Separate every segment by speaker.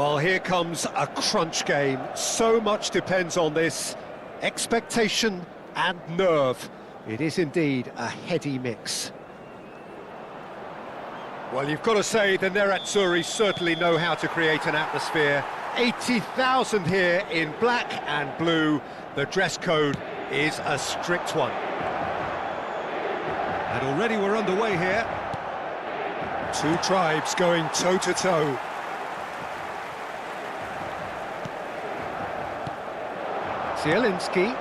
Speaker 1: Well, here comes a crunch game. So much depends on this. Expectation and nerve. It is indeed a heady mix. Well, you've got to say the Nerazzurri certainly know how to create an atmosphere. 80,000 here in black and blue. The dress code is a strict one. And already we're underway here. Two tribes going toe-to-toe. Zielinski.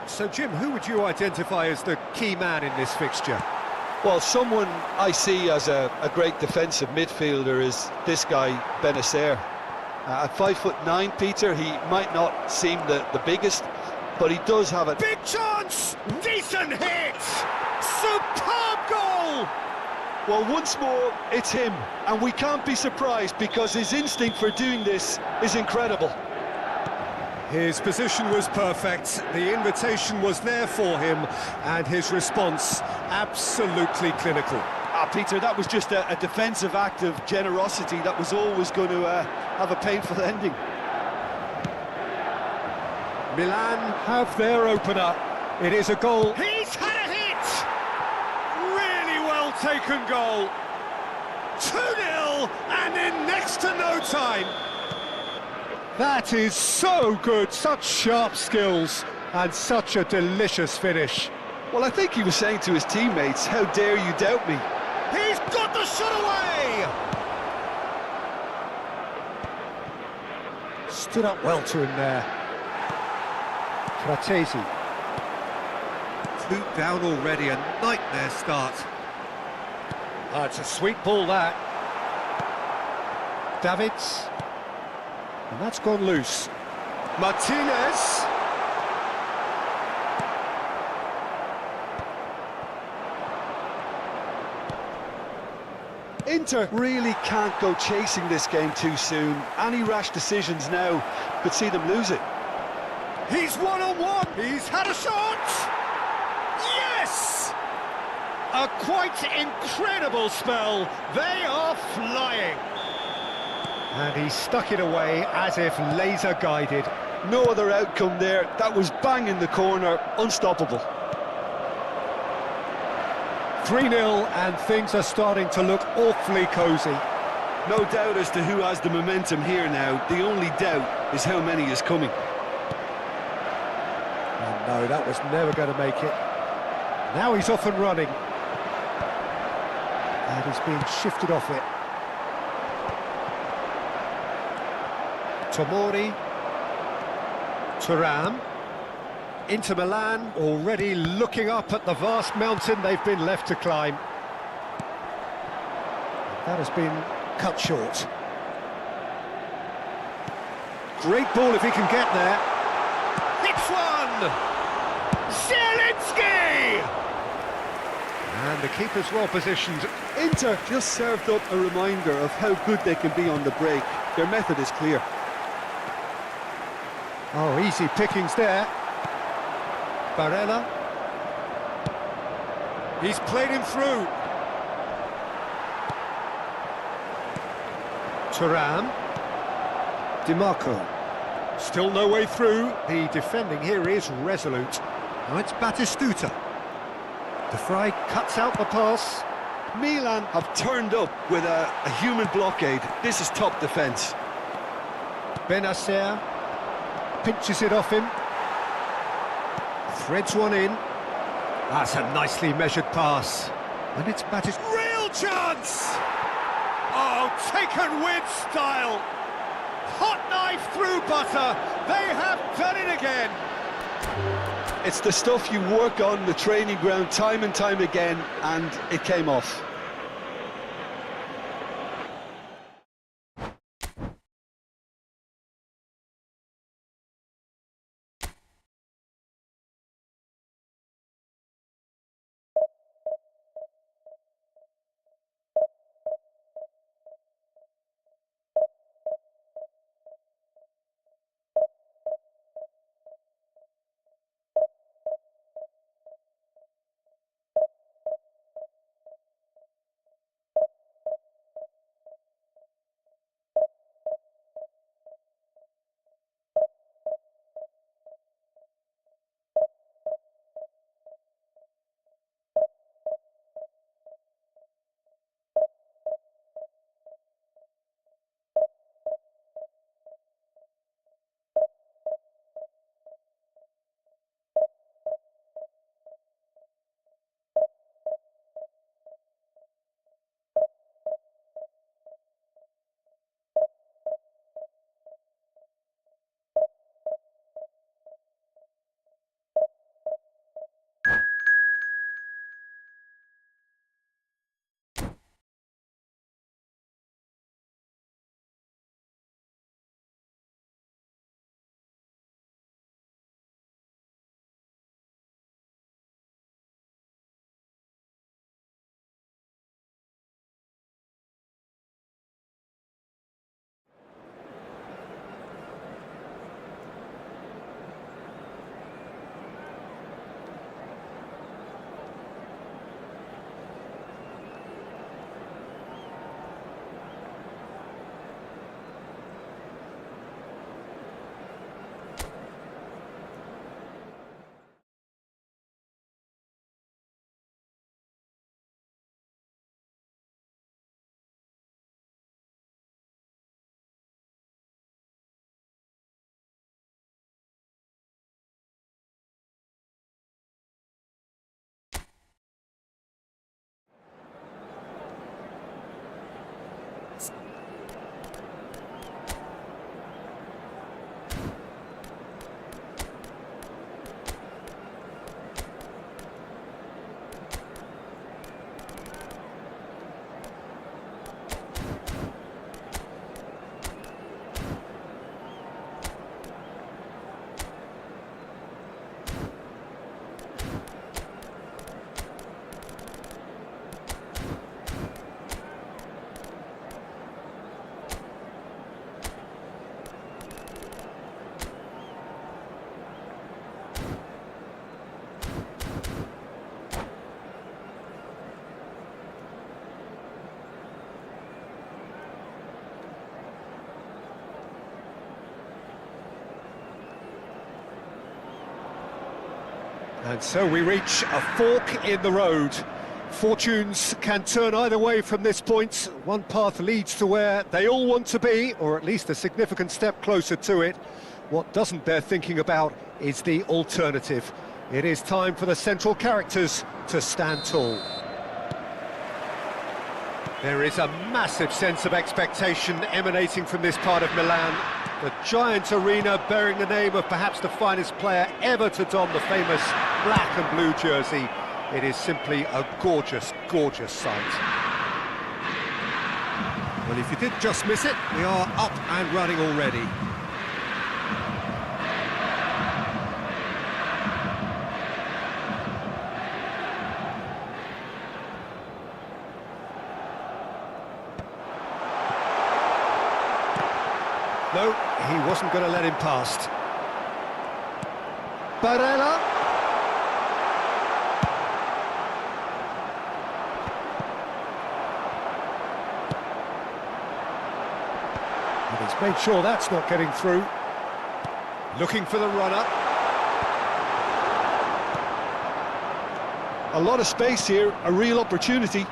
Speaker 1: So, Jim, who would you identify as the key man in this fixture?
Speaker 2: Well, someone I see as a great defensive midfielder is this guy, Benacer. At 5'9", Peter, he might not seem the biggest, but he does have a...
Speaker 1: Big chance! Decent hit! Superb goal!
Speaker 2: Well, once more, it's him, and we can't be surprised because his instinct for doing this is incredible.
Speaker 1: His position was perfect, the invitation was there for him, and his response absolutely clinical.
Speaker 2: Peter, that was just a defensive act of generosity that was always going to have a painful ending.
Speaker 1: Milan have their opener. It is a goal.
Speaker 3: He's had a hit!
Speaker 1: Really well taken goal. 2-0, and in next to no time. That is so good, such sharp skills, and such a delicious finish.
Speaker 2: Well, I think he was saying to his teammates, how dare you doubt me?
Speaker 1: He's got the shot away! Stood up well to him there. Fratesi. Flute down already, a nightmare start. It's a sweet ball, that. Davids. And that's gone loose. Martinez.
Speaker 2: Inter really can't go chasing this game too soon. Any rash decisions now could see them lose it.
Speaker 1: He's one-on-one. He's had a shot. Yes! A quite incredible spell. They are flying. And he stuck it away as if laser-guided.
Speaker 2: No other outcome there. That was bang in the corner, unstoppable.
Speaker 1: 3-0, and things are starting to look awfully cosy.
Speaker 2: No doubt as to who has the momentum here now. The only doubt is how many is coming.
Speaker 1: Oh no, that was never going to make it. Now he's off and running. And he's being shifted off it. Tomori, Thuram, Inter Milan already looking up at the vast mountain they've been left to climb. That has been cut short. Great ball if he can get there. Hits one! Zielinski! And the keeper's well positioned.
Speaker 2: Inter just served up a reminder of how good they can be on the break. Their method is clear.
Speaker 1: Oh, easy pickings there. Barella. He's played him through. Thuram. DiMarco. Still no way through. The defending here is resolute. Now it's Batistuta. De Vrij cuts out the pass.
Speaker 2: Milan have turned up with a human blockade. This is top defence.
Speaker 1: Benacer pinches it off him. Threads one in. That's a nicely measured pass. And it's Batis. Real chance! Oh, taken with style. Hot knife through butter. They have done it again.
Speaker 2: It's the stuff you work on the training ground time and time again, and it came off.
Speaker 1: And so we reach a fork in the road. Fortunes can turn either way from this point. One path leads to where they all want to be, or at least a significant step closer to it. What doesn't bear thinking about is the alternative. It is time for the central characters to stand tall. There is a massive sense of expectation emanating from this part of Milan. The giant arena bearing the name of perhaps the finest player ever to don the famous black and blue jersey. It is simply a gorgeous, gorgeous sight. Well, if you did just miss it, we are up and running already. No, he wasn't going to let him past. Barella. And he's made sure that's not getting through. Looking for the run-up.
Speaker 2: A lot of space here, a real opportunity.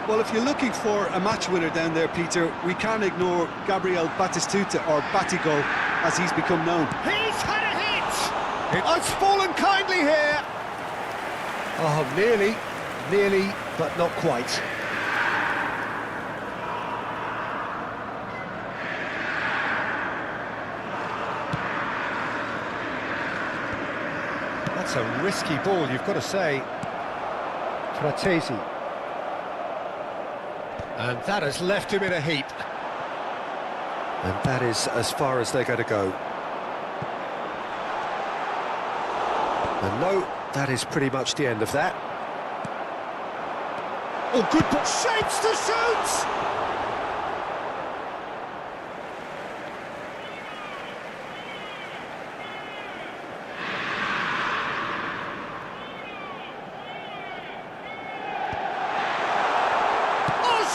Speaker 2: Well, if you're looking for a match winner down there, Peter, we can't ignore Gabriel Batistuta, or Batigo, as he's become known.
Speaker 1: He's had a hit! It's fallen kindly here! Oh, nearly, but not quite. That's a risky ball, you've got to say. Fratesi. And that has left him in a heap. And that is as far as they're going to go. And no, that is pretty much the end of that. Oh, good ball. Shapes to shoot!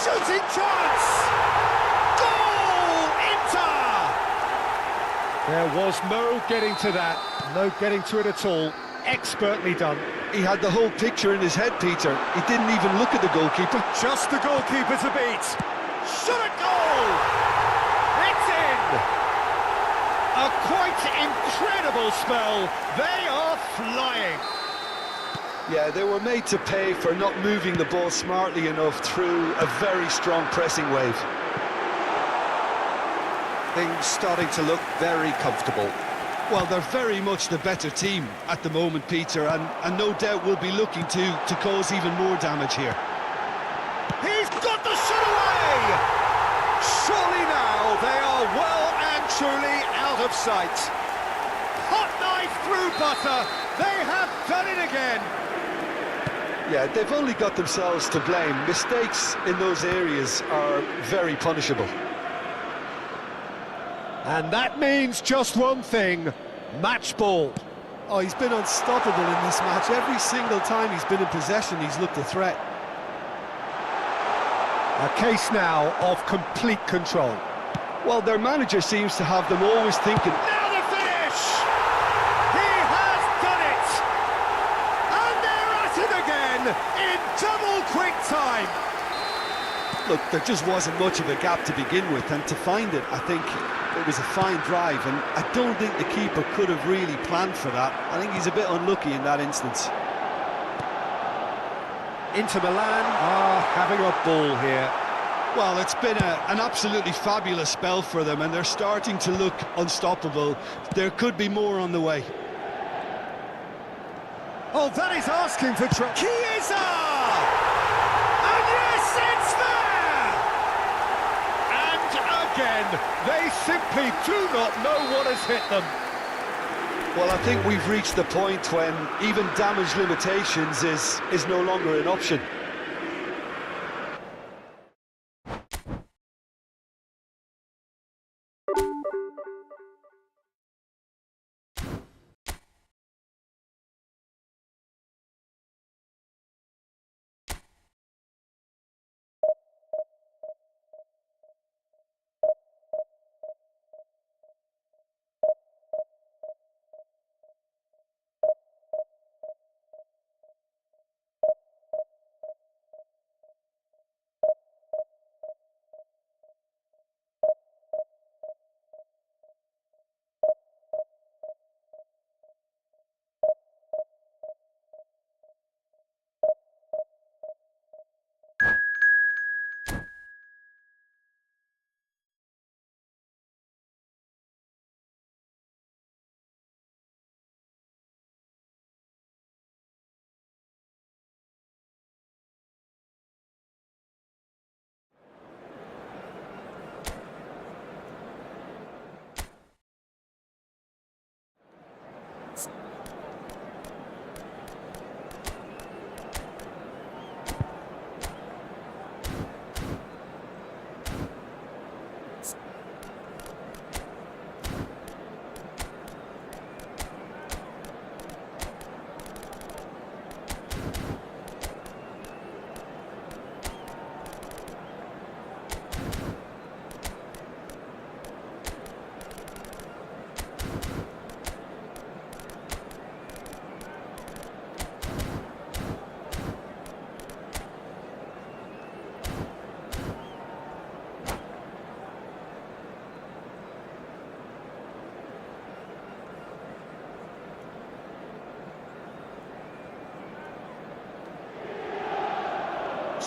Speaker 1: Shooting chance! Goal! Inter! There was no getting to that, no getting to it at all. Expertly done.
Speaker 2: He had the whole picture in his head, Peter. He didn't even look at the goalkeeper.
Speaker 1: Just the goalkeeper to beat. Shot a goal! It's in! A quite incredible spell. They are flying.
Speaker 2: Yeah, they were made to pay for not moving the ball smartly enough through a very strong pressing wave.
Speaker 1: Things starting to look very comfortable.
Speaker 2: Well, they're very much the better team at the moment, Peter, and no doubt will be looking to cause even more damage here.
Speaker 1: He's got the shot away! Surely now they are well and truly out of sight. Hot knife through butter. They have done it again.
Speaker 2: Yeah, they've only got themselves to blame. Mistakes in those areas are very punishable.
Speaker 1: And that means just one thing, match ball.
Speaker 2: Oh, he's been unstoppable in this match. Every single time he's been in possession, he's looked a threat.
Speaker 1: A case now of complete control.
Speaker 2: Well, their manager seems to have them always thinking...
Speaker 1: Now the finish! He has done it! And they're at it again in double quick time.
Speaker 2: Look, there just wasn't much of a gap to begin with, and to find it, I think it was a fine drive, and I don't think the keeper could have really planned for that. I think he's a bit unlucky in that instance.
Speaker 1: Inter Milan are having a ball here.
Speaker 2: Well, it's been an absolutely fabulous spell for them, and they're starting to look unstoppable. There could be more on the way.
Speaker 1: Oh, that is asking for trouble. Chiesa! And yes, it's there! And again, they simply do not know what has hit them.
Speaker 2: Well, I think we've reached the point when even damage limitations is no longer an option.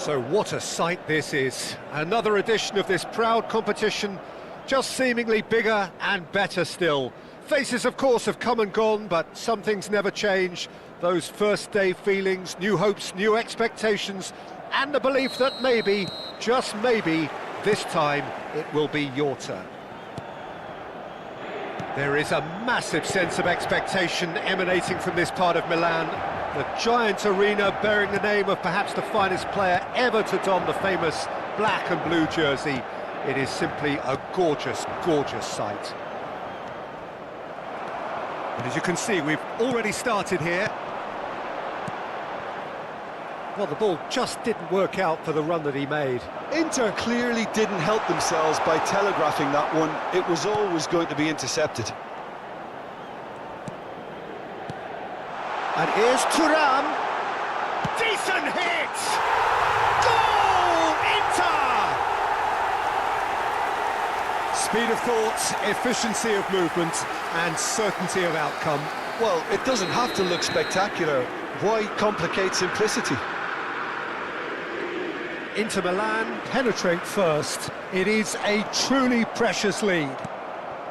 Speaker 1: So what a sight this is. Another edition of this proud competition, just seemingly bigger and better still. Faces, of course, have come and gone, but some things never change. Those first day feelings, new hopes, new expectations, and the belief that maybe, just maybe, this time it will be your turn. There is a massive sense of expectation emanating from this part of Milan. The giant arena bearing the name of perhaps the finest player ever to don the famous black and blue jersey. It is simply a gorgeous, gorgeous sight. And as you can see, we've already started here. Well, the ball just didn't work out for the run that he made.
Speaker 2: Inter clearly didn't help themselves by telegraphing that one. It was always going to be intercepted.
Speaker 1: And here's Thuram. Decent hit! Goal! Inter! Speed of thought, efficiency of movement, and certainty of outcome.
Speaker 2: Well, it doesn't have to look spectacular. Why complicate simplicity?
Speaker 1: Inter Milan penetrate first. It is a truly precious lead.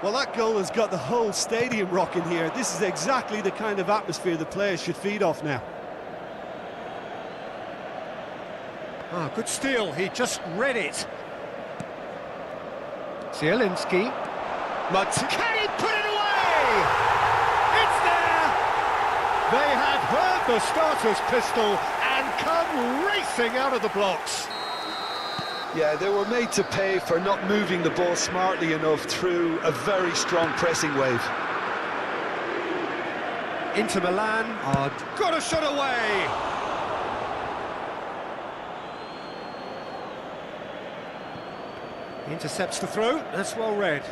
Speaker 3: Well, that goal has got the whole stadium rocking here. This is exactly the kind of atmosphere the players should feed off now.
Speaker 1: Ah, good steal. He just read it. Zielinski. Can he put it away? It's there! They have heard the starter's pistol and come racing out of the blocks.
Speaker 2: Yeah, they were made to pay for not moving the ball smartly enough through a very strong pressing wave.
Speaker 1: Inter Milan are got a shot away. Intercepts the throw, that's well read.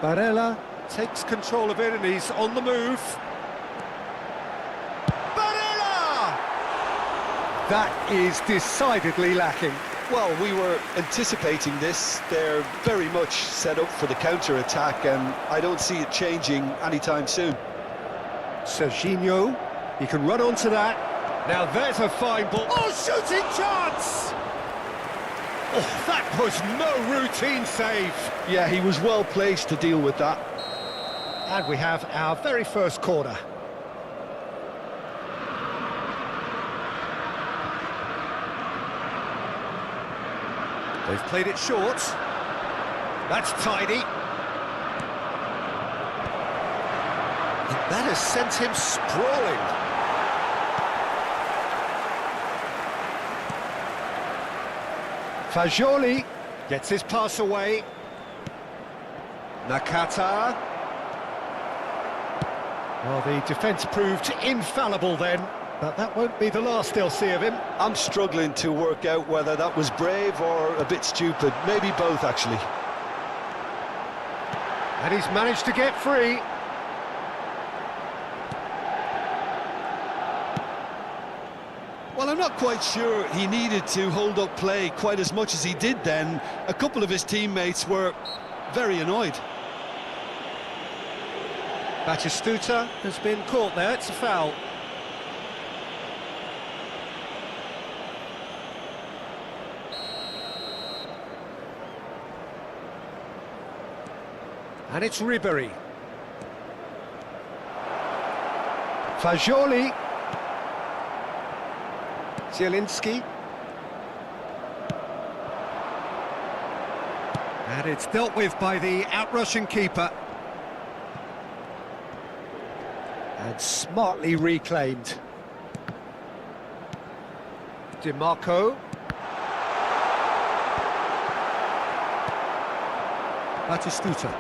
Speaker 1: Barella takes control of it and he's on the move. Barella! That is decidedly lacking.
Speaker 2: Well, we were anticipating this. They're very much set up for the counter-attack, and I don't see it changing anytime soon.
Speaker 1: Serginho, he can run onto that. Now there's a fine ball. Oh, shooting chance! Oh, that was no routine save.
Speaker 2: Yeah, he was well placed to deal with that.
Speaker 1: And we have our very first corner. They've played it short. That's tidy. And that has sent him sprawling. Fagioli gets his pass away. Nakata. Well, the defence proved infallible then, but that won't be the last they'll see of him.
Speaker 2: I'm struggling to work out whether that was brave or a bit stupid. Maybe both, actually.
Speaker 1: And he's managed to get free.
Speaker 3: Well, I'm not quite sure he needed to hold up play quite as much as he did then. A couple of his teammates were very annoyed.
Speaker 1: Batistuta has been caught there, it's a foul. And it's Ribery. Fagioli. Zielinski. And it's dealt with by the outrushing keeper. And smartly reclaimed. DiMarco. Batistuta.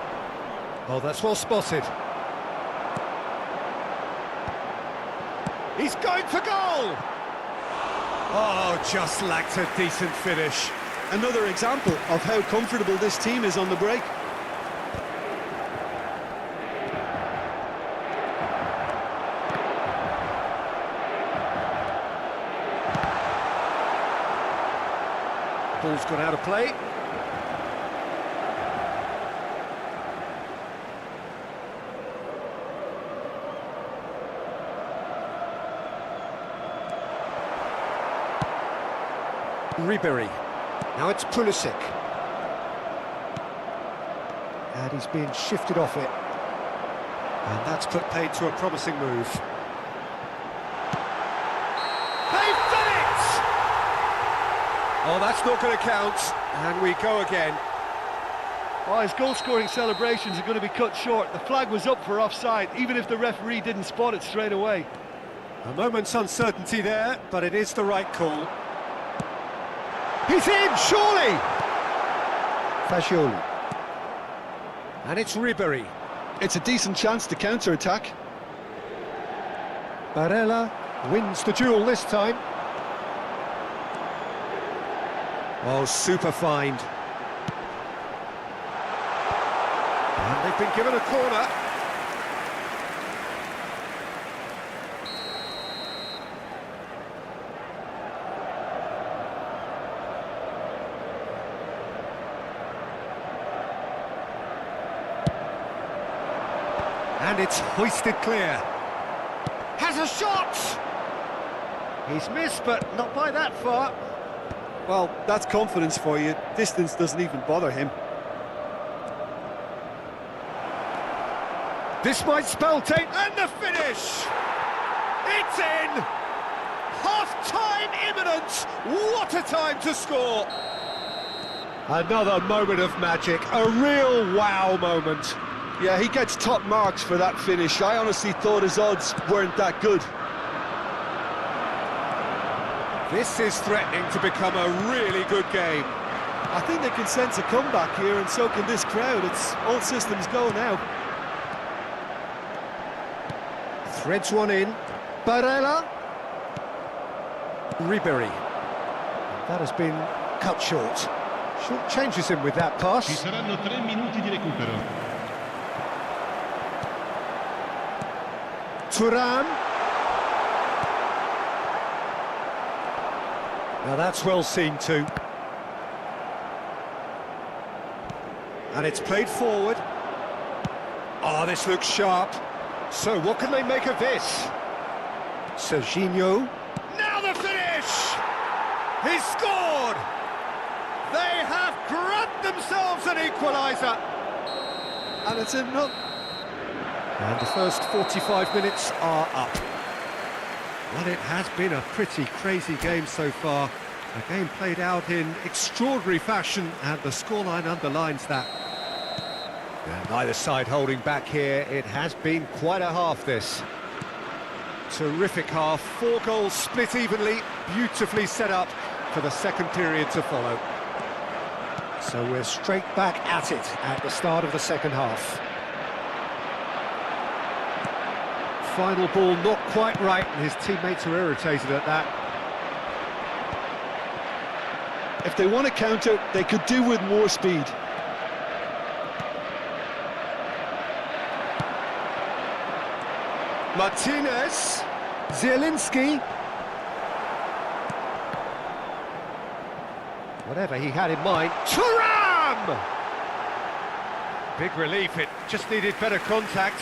Speaker 1: Oh, that's well spotted. He's going for goal! Oh, just lacked a decent finish.
Speaker 3: Another example of how comfortable this team is on the break.
Speaker 1: Ball's gone out of play. Ribery. Now it's Pulisic. And he's being shifted off it. And that's put paid to a promising move. They've done it! Oh, that's not going to count. And we go again.
Speaker 3: Oh, his goal-scoring celebrations are going to be cut short. The flag was up for offside, even if the referee didn't spot it straight away.
Speaker 1: A moment's uncertainty there, but it is the right call. He's in, surely! Fagioli. And it's Ribery.
Speaker 2: It's a decent chance to counter-attack.
Speaker 1: Barella wins the duel this time. Oh, super find. And they've been given a corner. And it's hoisted clear. Has a shot! He's missed, but not by that far.
Speaker 2: Well, that's confidence for you. Distance doesn't even bother him.
Speaker 1: This might spell take, and the finish! It's in! Half-time imminent! What a time to score! Another moment of magic, a real wow moment.
Speaker 2: Yeah, he gets top marks for that finish. I honestly thought his odds weren't that good.
Speaker 1: This is threatening to become a really good game.
Speaker 2: I think they can sense a comeback here, and so can this crowd. It's all systems go now.
Speaker 1: Threads one in. Barella. Ribery. That has been cut short. Short changes him with that pass.
Speaker 4: Ci saranno 3 minuti di recupero.
Speaker 1: Thuram. Now that's well seen too. And it's played forward. Oh, this looks sharp. So what can they make of this? Serginho. Now the finish! He scored! They have grabbed themselves an equaliser.
Speaker 2: And it's enough.
Speaker 1: And the first 45 minutes are up. Well, it has been a pretty crazy game so far. A game played out in extraordinary fashion, and the scoreline underlines that. And neither side holding back here. It has been quite a half, this. Terrific half. 4 goals split evenly, beautifully set up for the second period to follow. So we're straight back at it at the start of the second half. Final ball not quite right, and his teammates are irritated at that.
Speaker 2: If they want to counter, they could do with more speed.
Speaker 1: Martinez, Zielinski. Whatever he had in mind. Thuram! Big relief, it just needed better contact.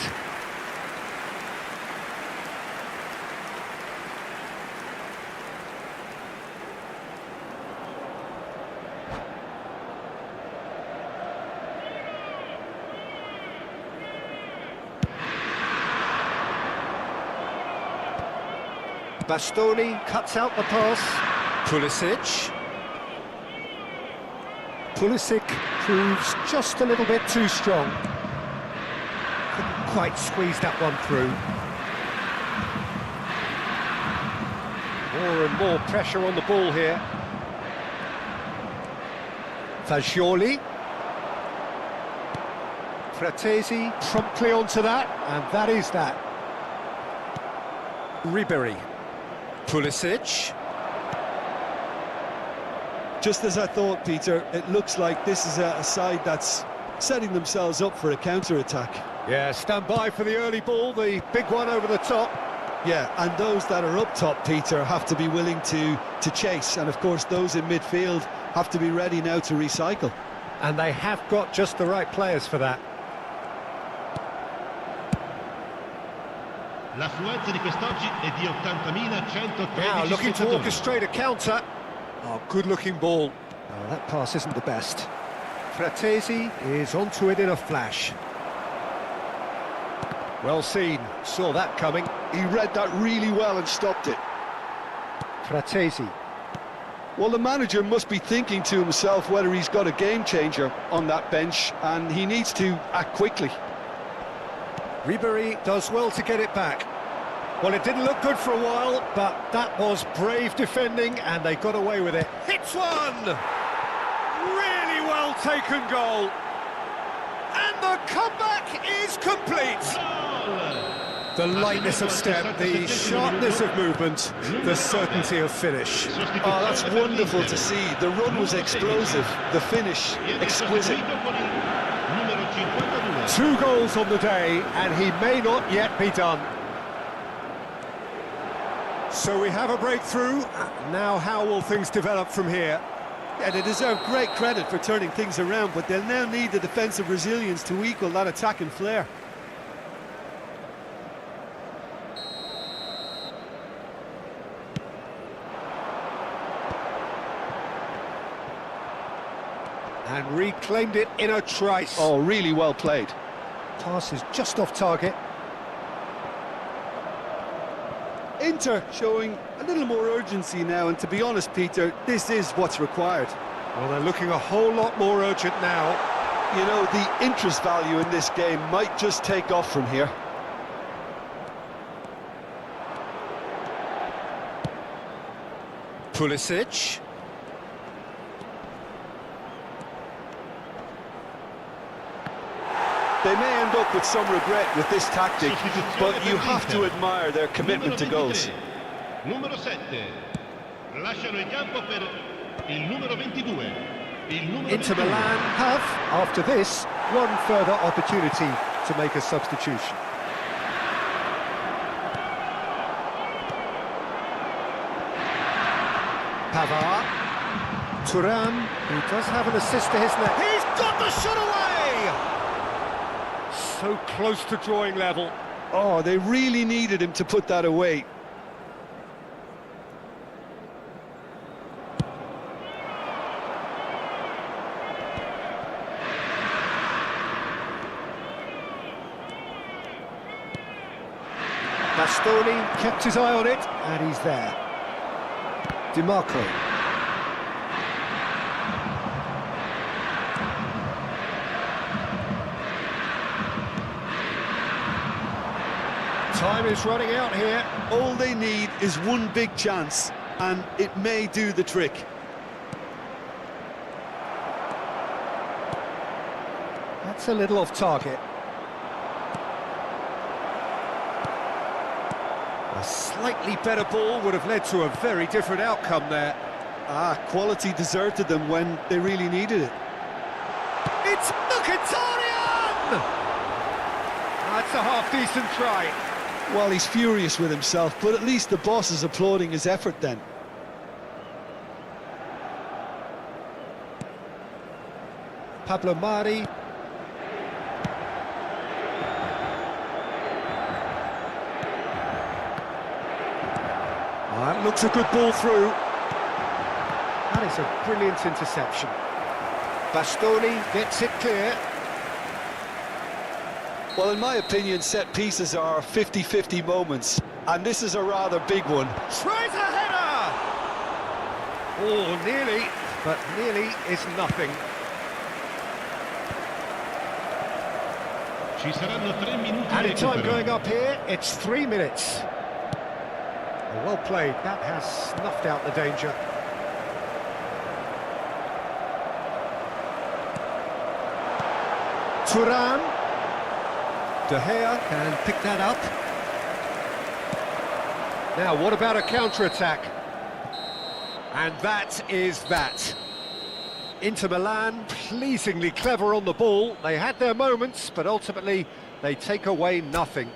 Speaker 1: Bastoni cuts out the pass. Pulisic. Pulisic proves just a little bit too strong. Couldn't quite squeeze that one through. More and more pressure on the ball here. Fagioli. Fratesi promptly onto that, and that is that. Ribery. Pulisic.
Speaker 2: Just as I thought, Peter, it looks like this is a side that's setting themselves up for a counter-attack.
Speaker 1: Yeah, stand by for the early ball, the big one over the top.
Speaker 2: Yeah, and those that are up top, Peter, have to be willing to chase. And, of course, those in midfield have to be ready now to recycle.
Speaker 1: And they have got just the right players for that.
Speaker 4: L'affluenza di quest'oggi è di 80.103
Speaker 1: Now looking to
Speaker 4: spettatori.
Speaker 1: orchestrate a counter. Oh, good-looking ball. Oh, that pass isn't the best. Fratesi is onto it in a flash. Well seen, saw that coming.
Speaker 3: He read that really well and stopped it.
Speaker 1: Fratesi.
Speaker 3: Well, the manager must be thinking to himself whether he's got a game changer on that bench, and he needs to act quickly.
Speaker 1: Ribery does well to get it back. Well, it didn't look good for a while, but that was brave defending, and they got away with it. Hits one! Really well taken goal. And the comeback is complete. The lightness of step, the sharpness of movement, the certainty of finish.
Speaker 3: Oh, that's wonderful to see. The run was explosive, the finish exquisite.
Speaker 1: 2 goals on the day, and he may not yet be done. So we have a breakthrough. Now how will things develop from here?
Speaker 2: Yeah, they deserve great credit for turning things around, but they'll now need the defensive resilience to equal that attacking flair.
Speaker 1: And reclaimed it in a trice.
Speaker 3: Oh, really well played.
Speaker 1: Pass is just off target.
Speaker 2: Inter showing a little more urgency now, and to be honest, Peter, this is what's required.
Speaker 1: Well, they're looking a whole lot more urgent now.
Speaker 2: You know, the interest value in this game might just take off from here.
Speaker 1: Pulisic.
Speaker 2: They may end up with some regret with this tactic, but you have to admire their commitment to goals.
Speaker 4: Numero 7. Lasciano il campo per il numero 22.
Speaker 1: Inter Milan have, after this, one further opportunity to make a substitution. Pavard. Thuram, who does have an assist to his name. He's got the shot away! So close to drawing level.
Speaker 2: Oh, they really needed him to put that away.
Speaker 1: Bastoni kept his eye on it, and he's there. DiMarco. Time is running out here.
Speaker 2: All they need is one big chance, and it may do the trick.
Speaker 1: That's a little off target. A slightly better ball would have led to a very different outcome there.
Speaker 2: Quality deserted them when they really needed it.
Speaker 1: It's Mkhitaryan! That's a half-decent try.
Speaker 2: Well, he's furious with himself, but at least the boss is applauding his effort then.
Speaker 1: Pablo Mari. That looks a good ball through. That is a brilliant interception. Bastoni gets it clear.
Speaker 2: Well, in my opinion, set pieces are 50-50 moments, and this is a rather big one.
Speaker 1: Tries a header! Oh, nearly, but nearly is nothing.
Speaker 4: Ci saranno 3 minuti di
Speaker 1: Added time
Speaker 4: recupero.
Speaker 1: going up here, it's 3 minutes. Well played, that has snuffed out the danger. Thuram. De Gea can pick that up. Now, what about a counter-attack? And that is that. Inter Milan, pleasingly clever on the ball. They had their moments, but ultimately they take away nothing.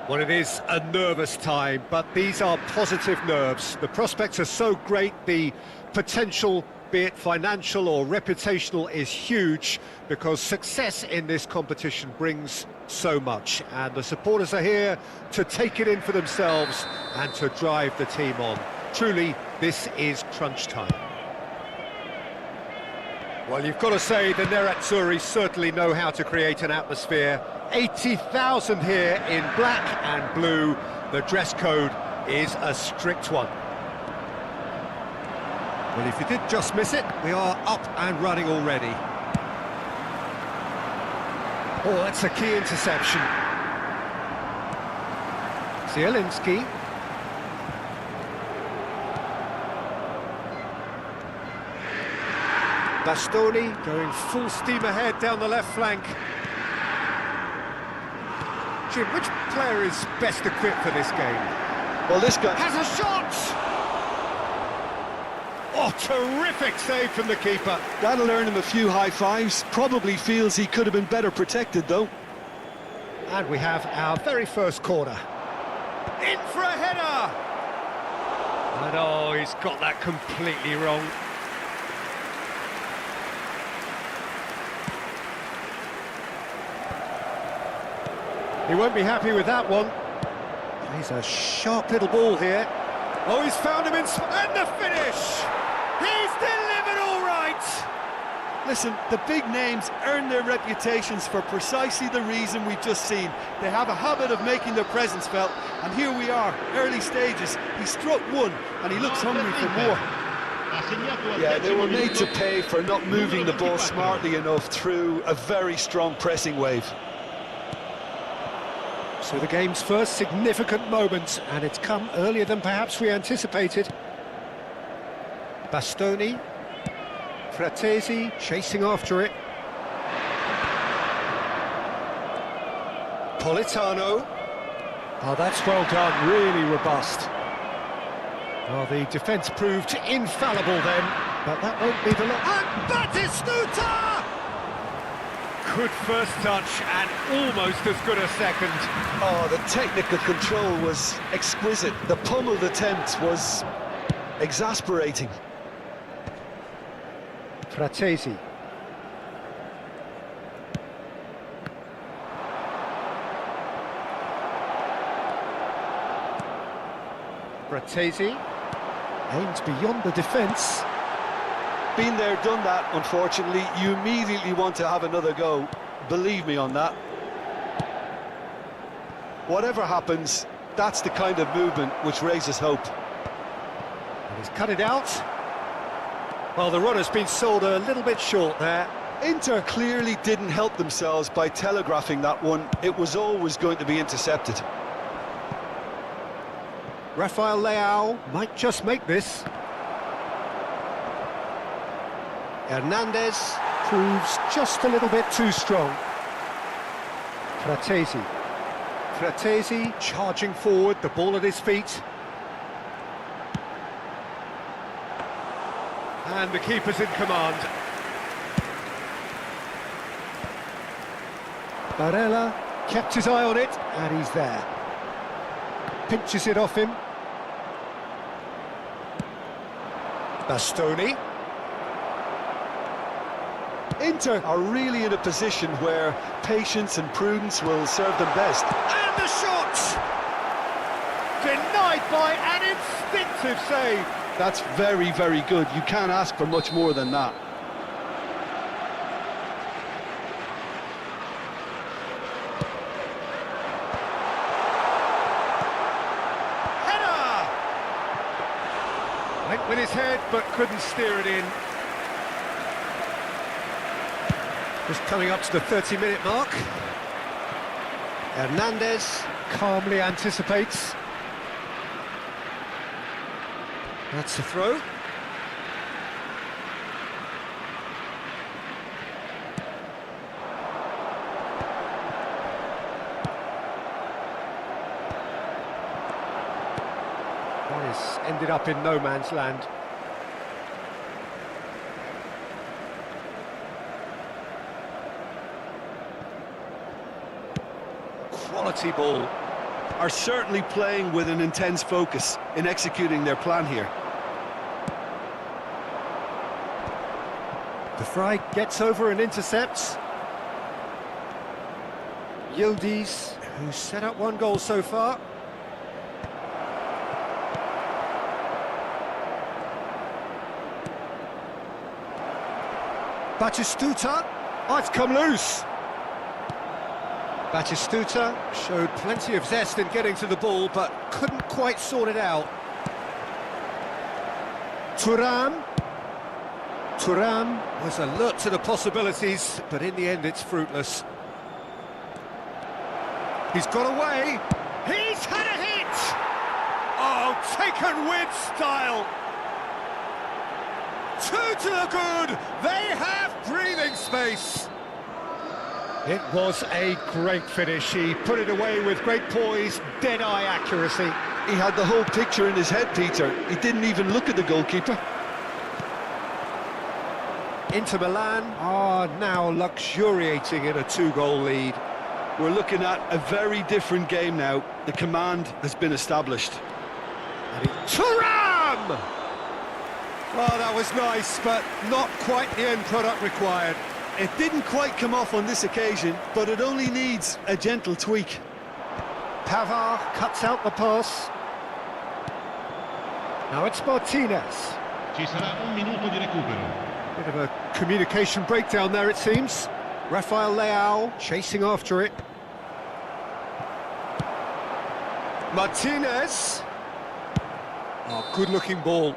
Speaker 1: Well, it is a nervous time, but these are positive nerves. The prospects are so great, the potential, be it financial or reputational, is huge, because success in this competition brings so much, and the supporters are here to take it in for themselves and to drive the team on. Truly, this is crunch time. Well, you've got to say the Nerazzurri certainly know how to create an atmosphere. 80,000 here in black and blue. The dress code is a strict one. Well, if you did just miss it, we are up and running already. Oh, that's a key interception. Zielinski. Bastoni going full steam ahead down the left flank. Jim, which player is best equipped for this game?
Speaker 2: Well, this guy
Speaker 1: Has a shot! Oh, terrific save from the keeper.
Speaker 3: That'll earn him a few high fives. Probably feels he could have been better protected, though.
Speaker 1: And we have our very first corner. In for a header! And oh, he's got that completely wrong. He won't be happy with that one. He's a sharp little ball here. Oh, he's found him in... And the finish! He's delivered all right!
Speaker 3: Listen, the big names earn their reputations for precisely the reason we've just seen. They have a habit of making their presence felt, and here we are, early stages. He struck one, and he looks hungry for more.
Speaker 2: Yeah, they were made to pay for not moving the ball smartly enough through a very strong pressing wave.
Speaker 1: So the game's first significant moment, and it's come earlier than perhaps we anticipated. Bastoni, Fratesi chasing after it. Politano. Oh, that's well done, really robust. Well, the defence proved infallible then, but that won't be the lot. And Batistuta! Good first touch and almost as good a second.
Speaker 2: Oh, the technical control was exquisite. The pummeled attempt was exasperating.
Speaker 1: Fratesi. Fratesi aims beyond the defence.
Speaker 2: Been there, done that, unfortunately. You immediately want to have another go. Believe me on that. Whatever happens, that's the kind of movement which raises hope.
Speaker 1: And he's cut it out. Well, the run has been sold a little bit short there.
Speaker 2: Inter clearly didn't help themselves by telegraphing that one. It was always going to be intercepted.
Speaker 1: Rafael Leao might just make this. Hernandez proves just a little bit too strong. Fratesi. Fratesi charging forward, the ball at his feet. And the keeper's in command. Barella kept his eye on it, and he's there. Pinches it off him. Bastoni.
Speaker 2: Inter are really in a position where patience and prudence will serve them best.
Speaker 1: And the shot! Denied by an instinctive save.
Speaker 2: That's very, very good. You can't ask for much more than that.
Speaker 1: Header! Went with his head, but couldn't steer it in. Just coming up to the 30-minute mark. Hernandez calmly anticipates. That's the throw. That has ended up in no man's land. Quality ball.
Speaker 2: are certainly playing with an intense focus in executing their plan here.
Speaker 1: De Vrij gets over and intercepts. Yildiz, who's set up one goal so far. Batistuta, oh, it's come loose. Batistuta showed plenty of zest in getting to the ball, but couldn't quite sort it out. Thuram was alert to the possibilities, but in the end it's fruitless. He's got away. He's had a hit! Oh, taken with style. 2 to the good. They have breathing space. It was a great finish. He put it away with great poise, dead-eye accuracy.
Speaker 2: He had the whole picture in his head, Peter. He didn't even look at the goalkeeper.
Speaker 1: Inter Milan are now luxuriating in a 2-goal lead.
Speaker 2: We're looking at a very different game now. The command has been established.
Speaker 1: Thuram! Oh, that was nice, but not quite the end product required.
Speaker 2: It didn't quite come off on this occasion, but it only needs a gentle tweak.
Speaker 1: Pavard cuts out the pass. Now it's Martinez.
Speaker 4: Ci sarà un minuto di recupero.
Speaker 1: Bit of a communication breakdown there, it seems. Rafael Leao chasing after it. Martinez. Oh, good-looking ball.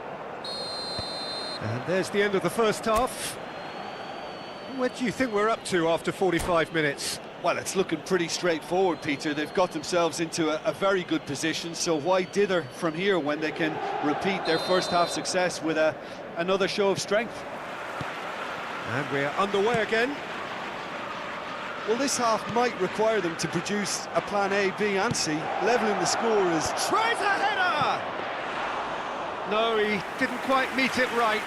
Speaker 1: And there's the end of the first half. Where do you think we're up to after 45 minutes?
Speaker 2: Well, it's looking pretty straightforward, Peter. They've got themselves into a very good position, so why dither from here when they can repeat their first half success with another show of strength?
Speaker 1: And we're underway again.
Speaker 2: Well, this half might require them to produce a plan A, B and C. Levelling the score is...
Speaker 1: Tries a header! No, he didn't quite meet it right.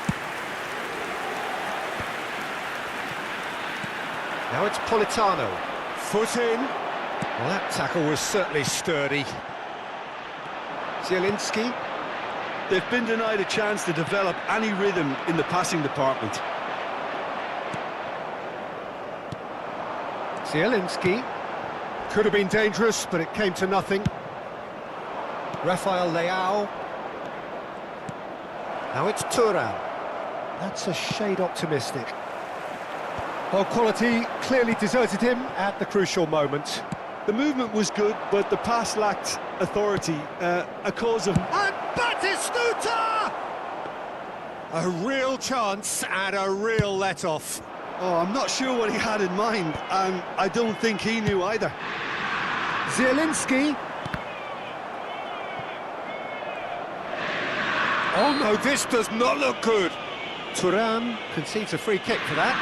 Speaker 1: Now it's Politano. Foot in. Well, that tackle was certainly sturdy. Zielinski.
Speaker 2: They've been denied a chance to develop any rhythm in the passing department.
Speaker 1: Zielinski. Could have been dangerous, but it came to nothing. Rafael Leao. Now it's Thuram. That's a shade optimistic. Well, quality clearly deserted him at the crucial moment.
Speaker 2: The movement was good, but the pass lacked authority, a cause of...
Speaker 1: And Batistuta! A real chance and a real let-off.
Speaker 2: Oh, I'm not sure what he had in mind, and I don't think he knew either.
Speaker 1: Zielinski. Oh no, this does not look good. Thuram concedes a free kick for that.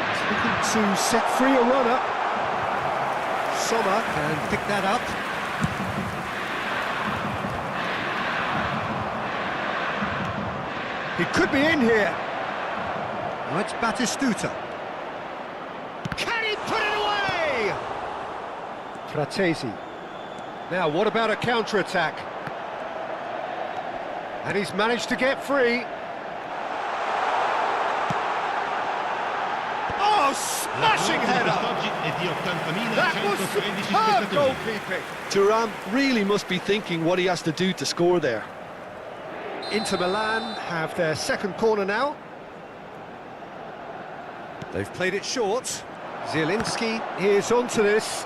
Speaker 1: He's looking to set free a runner. Sommer can pick that up. He could be in here. Now it's Batistuta. Can he put it away? Fratesi. Now, what about a counter-attack? And he's managed to get free. Oh, smashing header! That was superb goalkeeping.
Speaker 2: Thuram really must be thinking what he has to do to score there.
Speaker 1: Inter Milan have their second corner now. They've played it short. Zielinski is onto this.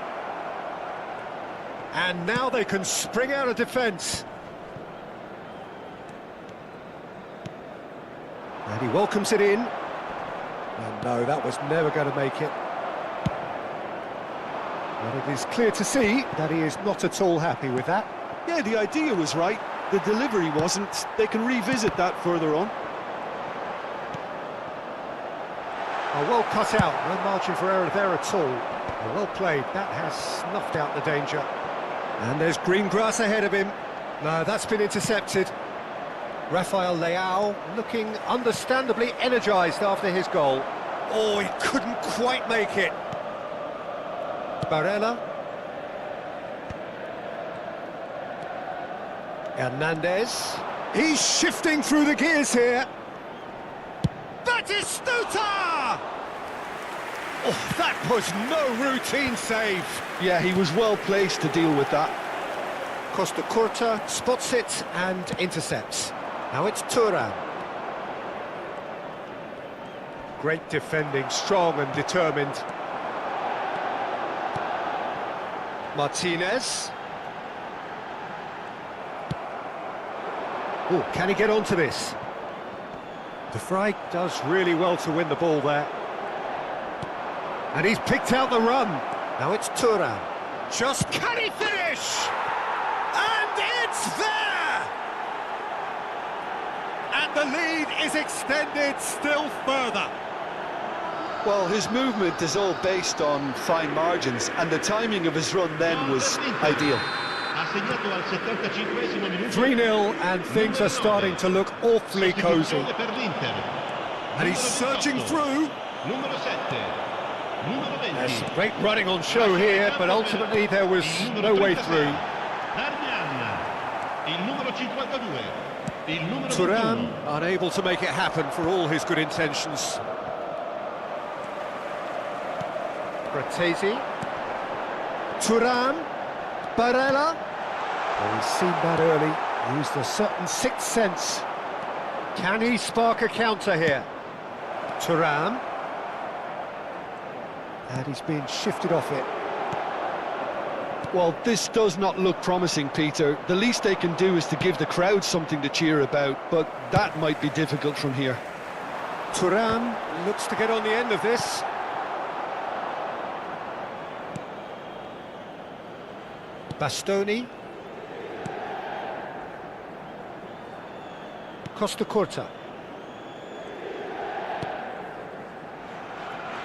Speaker 1: And now they can spring out of defence. And he welcomes it in. And no, that was never going to make it. But it is clear to see that he is not at all happy with that.
Speaker 2: Yeah, the idea was right. The delivery wasn't. They can revisit that further on.
Speaker 1: Oh, well cut out, no margin for error there at all. Oh, well played, that has snuffed out the danger. And there's green grass ahead of him. No, that's been intercepted. Rafael Leao looking understandably energised after his goal. Oh, he couldn't quite make it. Barella. Hernandez. He's shifting through the gears here. Batistuta! Oh, that was no routine save.
Speaker 2: Yeah, he was well placed to deal with that.
Speaker 1: Costa Curta spots it and intercepts. Now it's Thuram. Great defending, strong and determined. Martinez. Oh, can he get onto this? De Vrij does really well to win the ball there. And he's picked out the run. Now it's Thuram. Just can he finish? And it's there! And the lead is extended still further.
Speaker 2: Well, his movement is all based on fine margins, and the timing of his run then was ideal.
Speaker 1: 3-0, and things are starting to look awfully cosy. And he's surging through. There's some great running on show here, but ultimately there was no way through. Thuram unable to make it happen for all his good intentions. Bratesi. Thuram. Barella. Oh, he's seen that early, used a certain sixth sense. Can he spark a counter here? Thuram. And he's being shifted off it.
Speaker 2: Well, this does not look promising, Peter. The least they can do is to give the crowd something to cheer about, but that might be difficult from here.
Speaker 1: Thuram looks to get on the end of this. Bastoni. Costa Curta.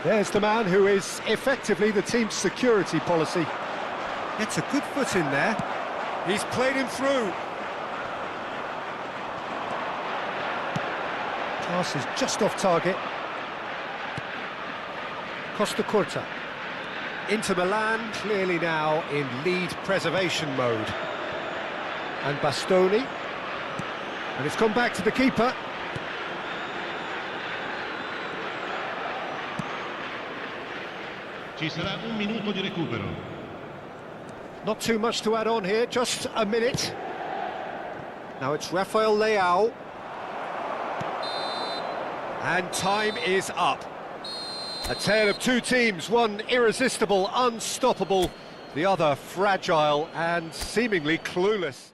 Speaker 1: There's the man who is effectively the team's security policy. Gets a good foot in there. He's played him through. Pass is just off target. Costa Curta. Inter Milan clearly now in lead preservation mode. And Bastoni. And it's gone back to the keeper.
Speaker 4: Ci sarà un minuto di recupero.
Speaker 1: Not too much to add on here, just a minute. Now it's Rafael Leao. And time is up. A tale of two teams, one irresistible, unstoppable, the other fragile and seemingly clueless.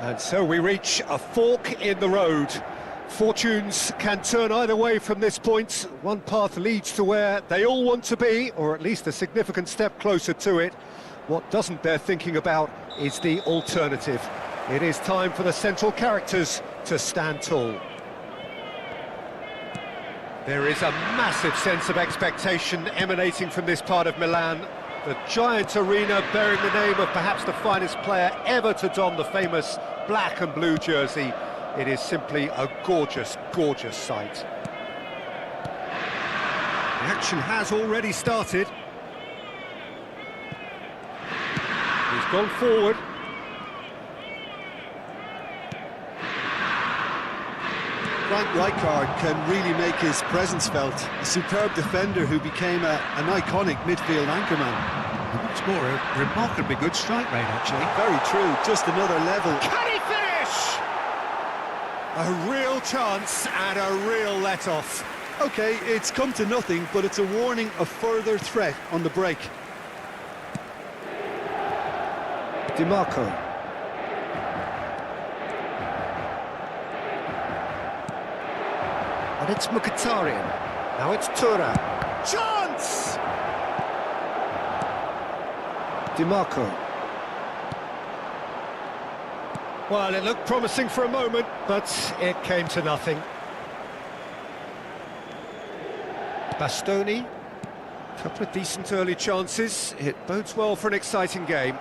Speaker 1: And so we reach a fork in the road. Fortunes can turn either way from this point. One path leads to where they all want to be, or at least a significant step closer to it. What doesn't bear thinking about is the alternative. It is time for the central characters to stand tall. There is a massive sense of expectation emanating from this part of Milan. The giant arena bearing the name of perhaps the finest player ever to don the famous black and blue jersey. It is simply a gorgeous, gorgeous sight. The action has already started. He's gone forward.
Speaker 3: Frank Rijkaard can really make his presence felt. A superb defender who became an iconic midfield anchorman.
Speaker 1: Much more, a remarkably good strike rate, actually.
Speaker 3: Very true, just another level.
Speaker 1: Can he finish? A real chance and a real let-off.
Speaker 3: Okay, it's come to nothing, but it's a warning of further threat on the break.
Speaker 1: DiMarco. And it's Mkhitaryan. Now it's Thuram. Chance! DiMarco. Well, it looked promising for a moment, but it came to nothing. Bastoni. A couple of decent early chances. It bodes well for an exciting game.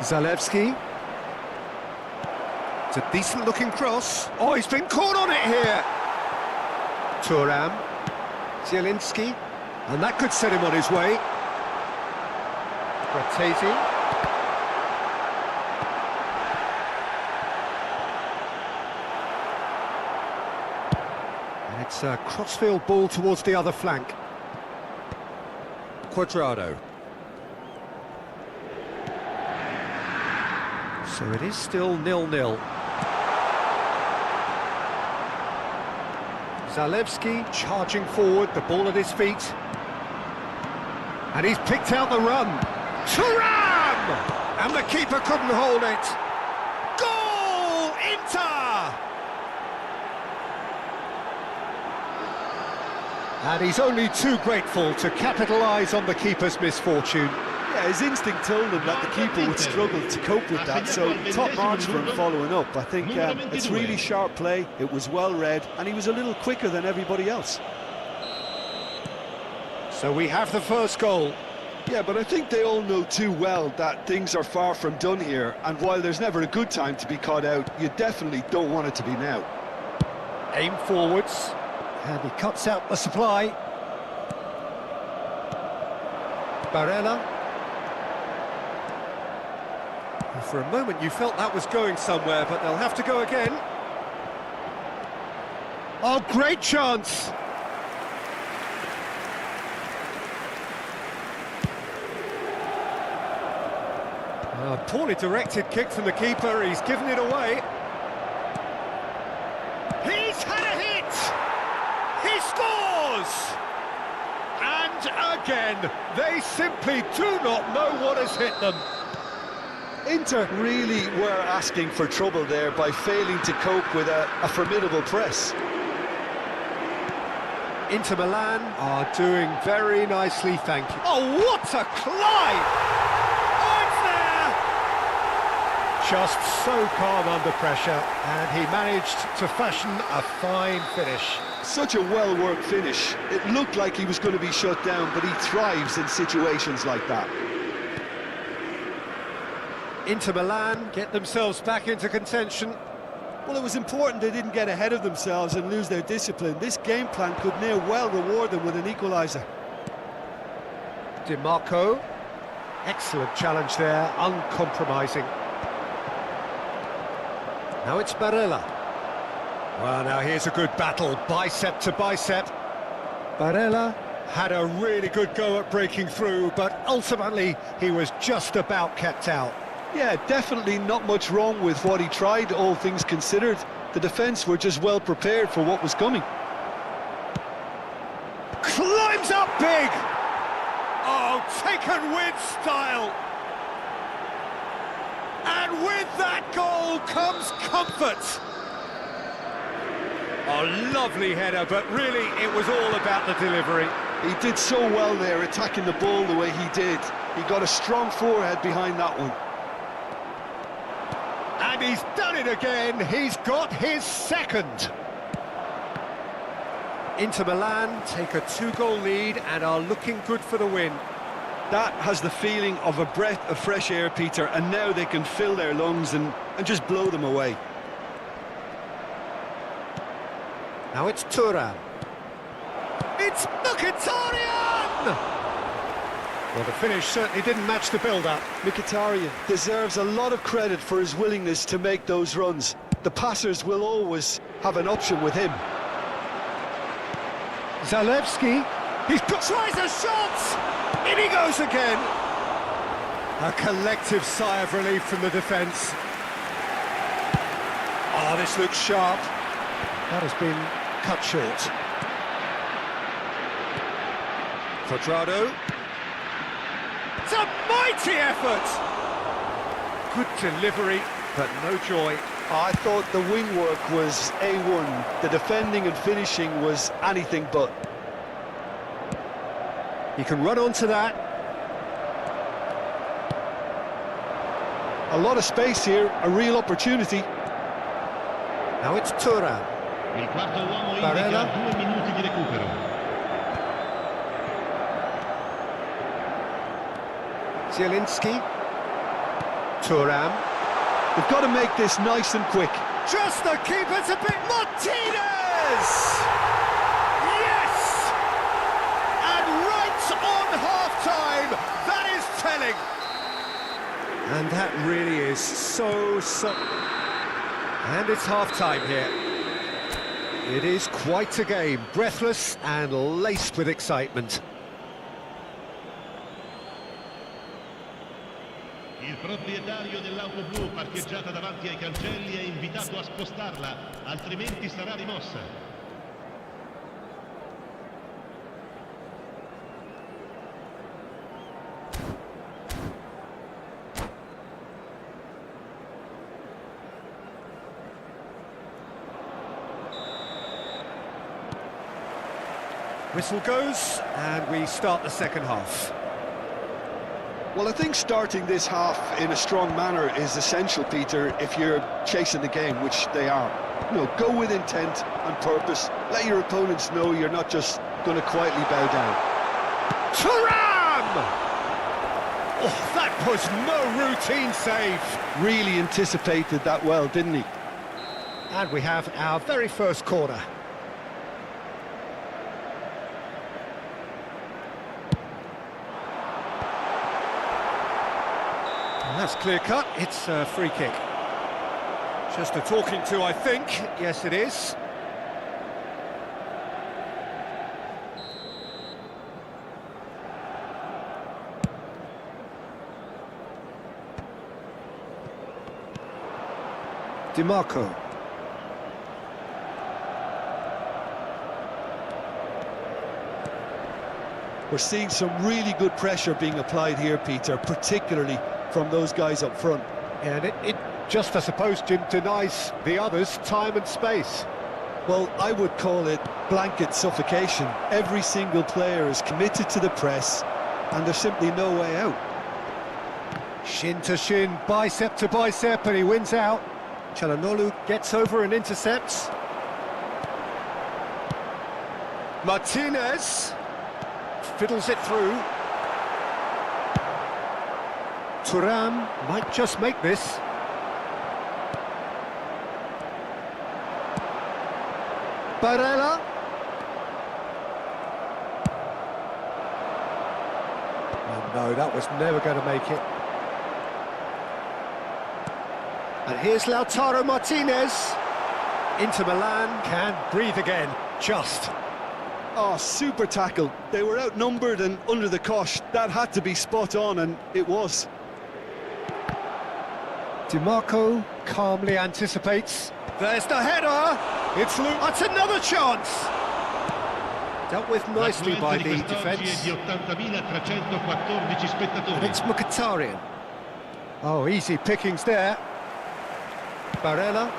Speaker 1: Zalewski. It's a decent-looking cross. Oh, he's been caught on it here. Thuram. Zielinski. And that could set him on his way. Bratesi. And it's a crossfield ball towards the other flank. Cuadrado. So it is still 0-0. Zalewski charging forward, the ball at his feet. And he's picked out the run. Thuram! And the keeper couldn't hold it. Goal! Inter! And he's only too grateful to capitalise on the keeper's misfortune.
Speaker 3: Yeah, his instinct told him that the keeper would struggle to cope with that, so top marks for him following up. I think it's really sharp play, it was well read, and he was a little quicker than everybody else.
Speaker 1: So we have the first goal.
Speaker 3: Yeah, but I think they all know too well that things are far from done here, and while there's never a good time to be caught out, you definitely don't want it to be now.
Speaker 1: Aim forwards, and he cuts out the supply. Barella. And for a moment you felt that was going somewhere, but they'll have to go again. Oh, great chance! A poorly directed kick from the keeper, he's given it away. He's had a hit! He scores! And again, they simply do not know what has hit them.
Speaker 3: Inter really were asking for trouble there by failing to cope with a formidable press.
Speaker 1: Inter Milan are doing very nicely, thank you. Oh, what a climb! Just so calm under pressure, and he managed to fashion a fine finish.
Speaker 3: Such a well-worked finish. It looked like he was going to be shut down, but he thrives in situations like that.
Speaker 1: Inter Milan get themselves back into contention.
Speaker 3: Well, it was important they didn't get ahead of themselves and lose their discipline. This game plan could near well reward them with an equaliser.
Speaker 1: DiMarco. Excellent challenge there, uncompromising. Now it's Barella. Well, now here's a good battle, bicep to bicep. Barella had a really good go at breaking through, but ultimately he was just about kept out.
Speaker 3: Yeah, definitely not much wrong with what he tried, all things considered. The defence were just well prepared for what was coming.
Speaker 1: Climbs up big! Oh, taken with style! And with that goal comes comfort. A lovely header, but really it was all about the delivery.
Speaker 2: He did so well there, attacking the ball the way he did. He got a strong forehead behind that one.
Speaker 1: And he's done it again. He's got his second. Inter Milan take a 2-goal lead and are looking good for the win.
Speaker 2: That has the feeling of a breath of fresh air, Peter, and now they can fill their lungs and just blow them away.
Speaker 1: Now it's Thuram. It's Mkhitaryan! Well, the finish certainly didn't match the build-up.
Speaker 2: Mkhitaryan deserves a lot of credit for his willingness to make those runs. The passers will always have an option with him.
Speaker 1: Zalewski, tries a shot! In he goes again! A collective sigh of relief from the defence. Oh, this looks sharp. That has been cut short. Quadrado. It's a mighty effort! Good delivery, but no joy.
Speaker 2: I thought the wing work was A1. The defending and finishing was anything but.
Speaker 1: He can run onto that.
Speaker 2: A lot of space here, a real opportunity.
Speaker 1: Now it's Thuram.
Speaker 4: Il quarto uomo
Speaker 1: Barella.
Speaker 4: indica 2 minuti di recupero.
Speaker 1: Zielinski. Thuram.
Speaker 2: They've got to make this nice and quick.
Speaker 1: Just the keeper's a bit... Martinez! Yes! And right on half-time, that is telling. And that really is so... And it's half-time here. It is quite a game, breathless and laced with excitement.
Speaker 4: Il proprietario dell'auto blu parcheggiata davanti ai cancelli è invitato a spostarla, altrimenti sarà rimossa.
Speaker 1: Whistle goes, and we start the second half.
Speaker 2: Well, I think starting this half in a strong manner is essential, Peter, if you're chasing the game, which they are. You know, go with intent and purpose. Let your opponents know you're not just going to quietly bow down.
Speaker 1: Thuram! Oh, that was no routine save.
Speaker 2: Really anticipated that well, didn't he?
Speaker 1: And we have our very first corner. And that's clear cut, it's a free kick. Just a talking to, I think. Yes, it is. DiMarco.
Speaker 2: We're seeing some really good pressure being applied here, Peter, particularly from those guys up front.
Speaker 1: And it just, I suppose, Jim, denies the others time and space.
Speaker 2: Well, I would call it blanket suffocation. Every single player is committed to the press, and there's simply no way out.
Speaker 1: Shin to shin, bicep to bicep, and he wins out. Çalhanoğlu gets over and intercepts. Martinez fiddles it through. Thuram might just make this. Barella. Oh no, that was never going to make it. And here's Lautaro Martinez. Inter Milan can breathe again, just.
Speaker 2: Oh, super tackle. They were outnumbered and under the cosh. That had to be spot on, and it was.
Speaker 1: DiMarco calmly anticipates. There's the header. It's Luke. That's another chance. Dealt with nicely by the defence.
Speaker 4: Di 80.314 spettatori.
Speaker 1: It's Mkhitaryan. Oh, easy pickings there. Barella.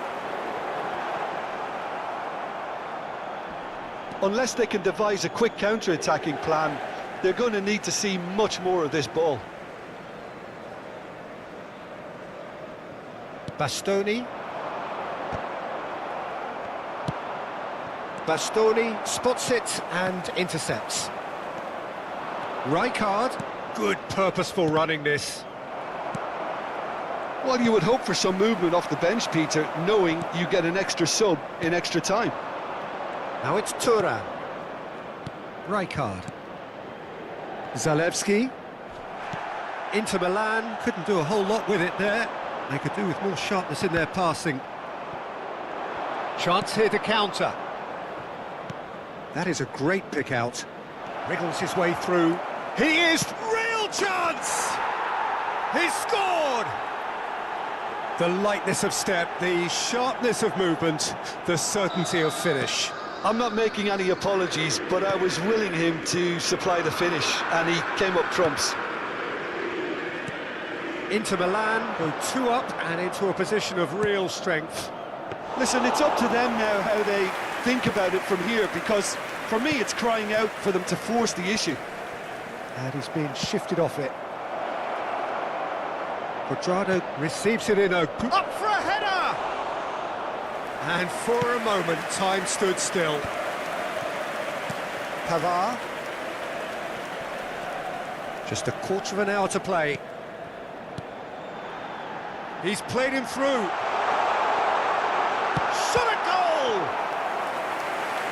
Speaker 2: Unless they can devise a quick counter-attacking plan, they're going to need to see much more of this ball.
Speaker 1: Bastoni. Bastoni spots it and intercepts. Rijkaard. Good purposeful running this.
Speaker 2: Well, you would hope for some movement off the bench, Peter, knowing you get an extra sub in extra time.
Speaker 1: Now it's Thuram. Rijkaard. Zalewski. Inter Milan couldn't do a whole lot with it there. They could do with more sharpness in their passing. Chance here to counter. That is a great pick out. Wriggles his way through. He is real chance! He scored! The lightness of step, the sharpness of movement, the certainty of finish.
Speaker 2: I'm not making any apologies, but I was willing him to supply the finish, and he came up trumps.
Speaker 1: Inter Milan go 2 up and into a position of real strength.
Speaker 3: Listen, it's up to them now how they think about it from here, because for me it's crying out for them to force the issue.
Speaker 1: And he's being shifted off it. Quadrado receives it in a... Up for a header! And for a moment, time stood still. Pavard. Just a quarter of an hour to play. He's played him through. Shot a goal!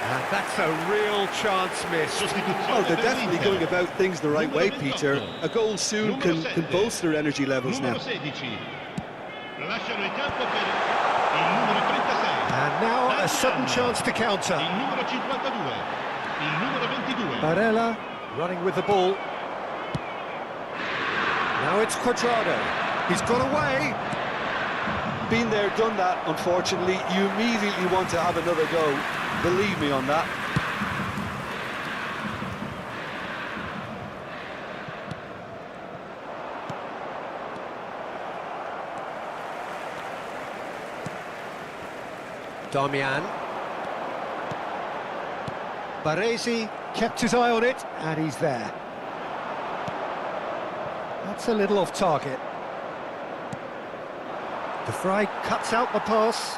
Speaker 1: And that's a real chance missed.
Speaker 2: Well, they're definitely going about things the right way, Peter. A goal soon can bolster energy levels now.
Speaker 1: And now a sudden chance to counter. Barella running with the ball. Now it's Quadrado. He's got away.
Speaker 2: Been there, done that, unfortunately. You immediately want to have another go. Believe me on that.
Speaker 1: Darmian. Baresi kept his eye on it, and he's there. That's a little off target. De Vrij cuts out the pass.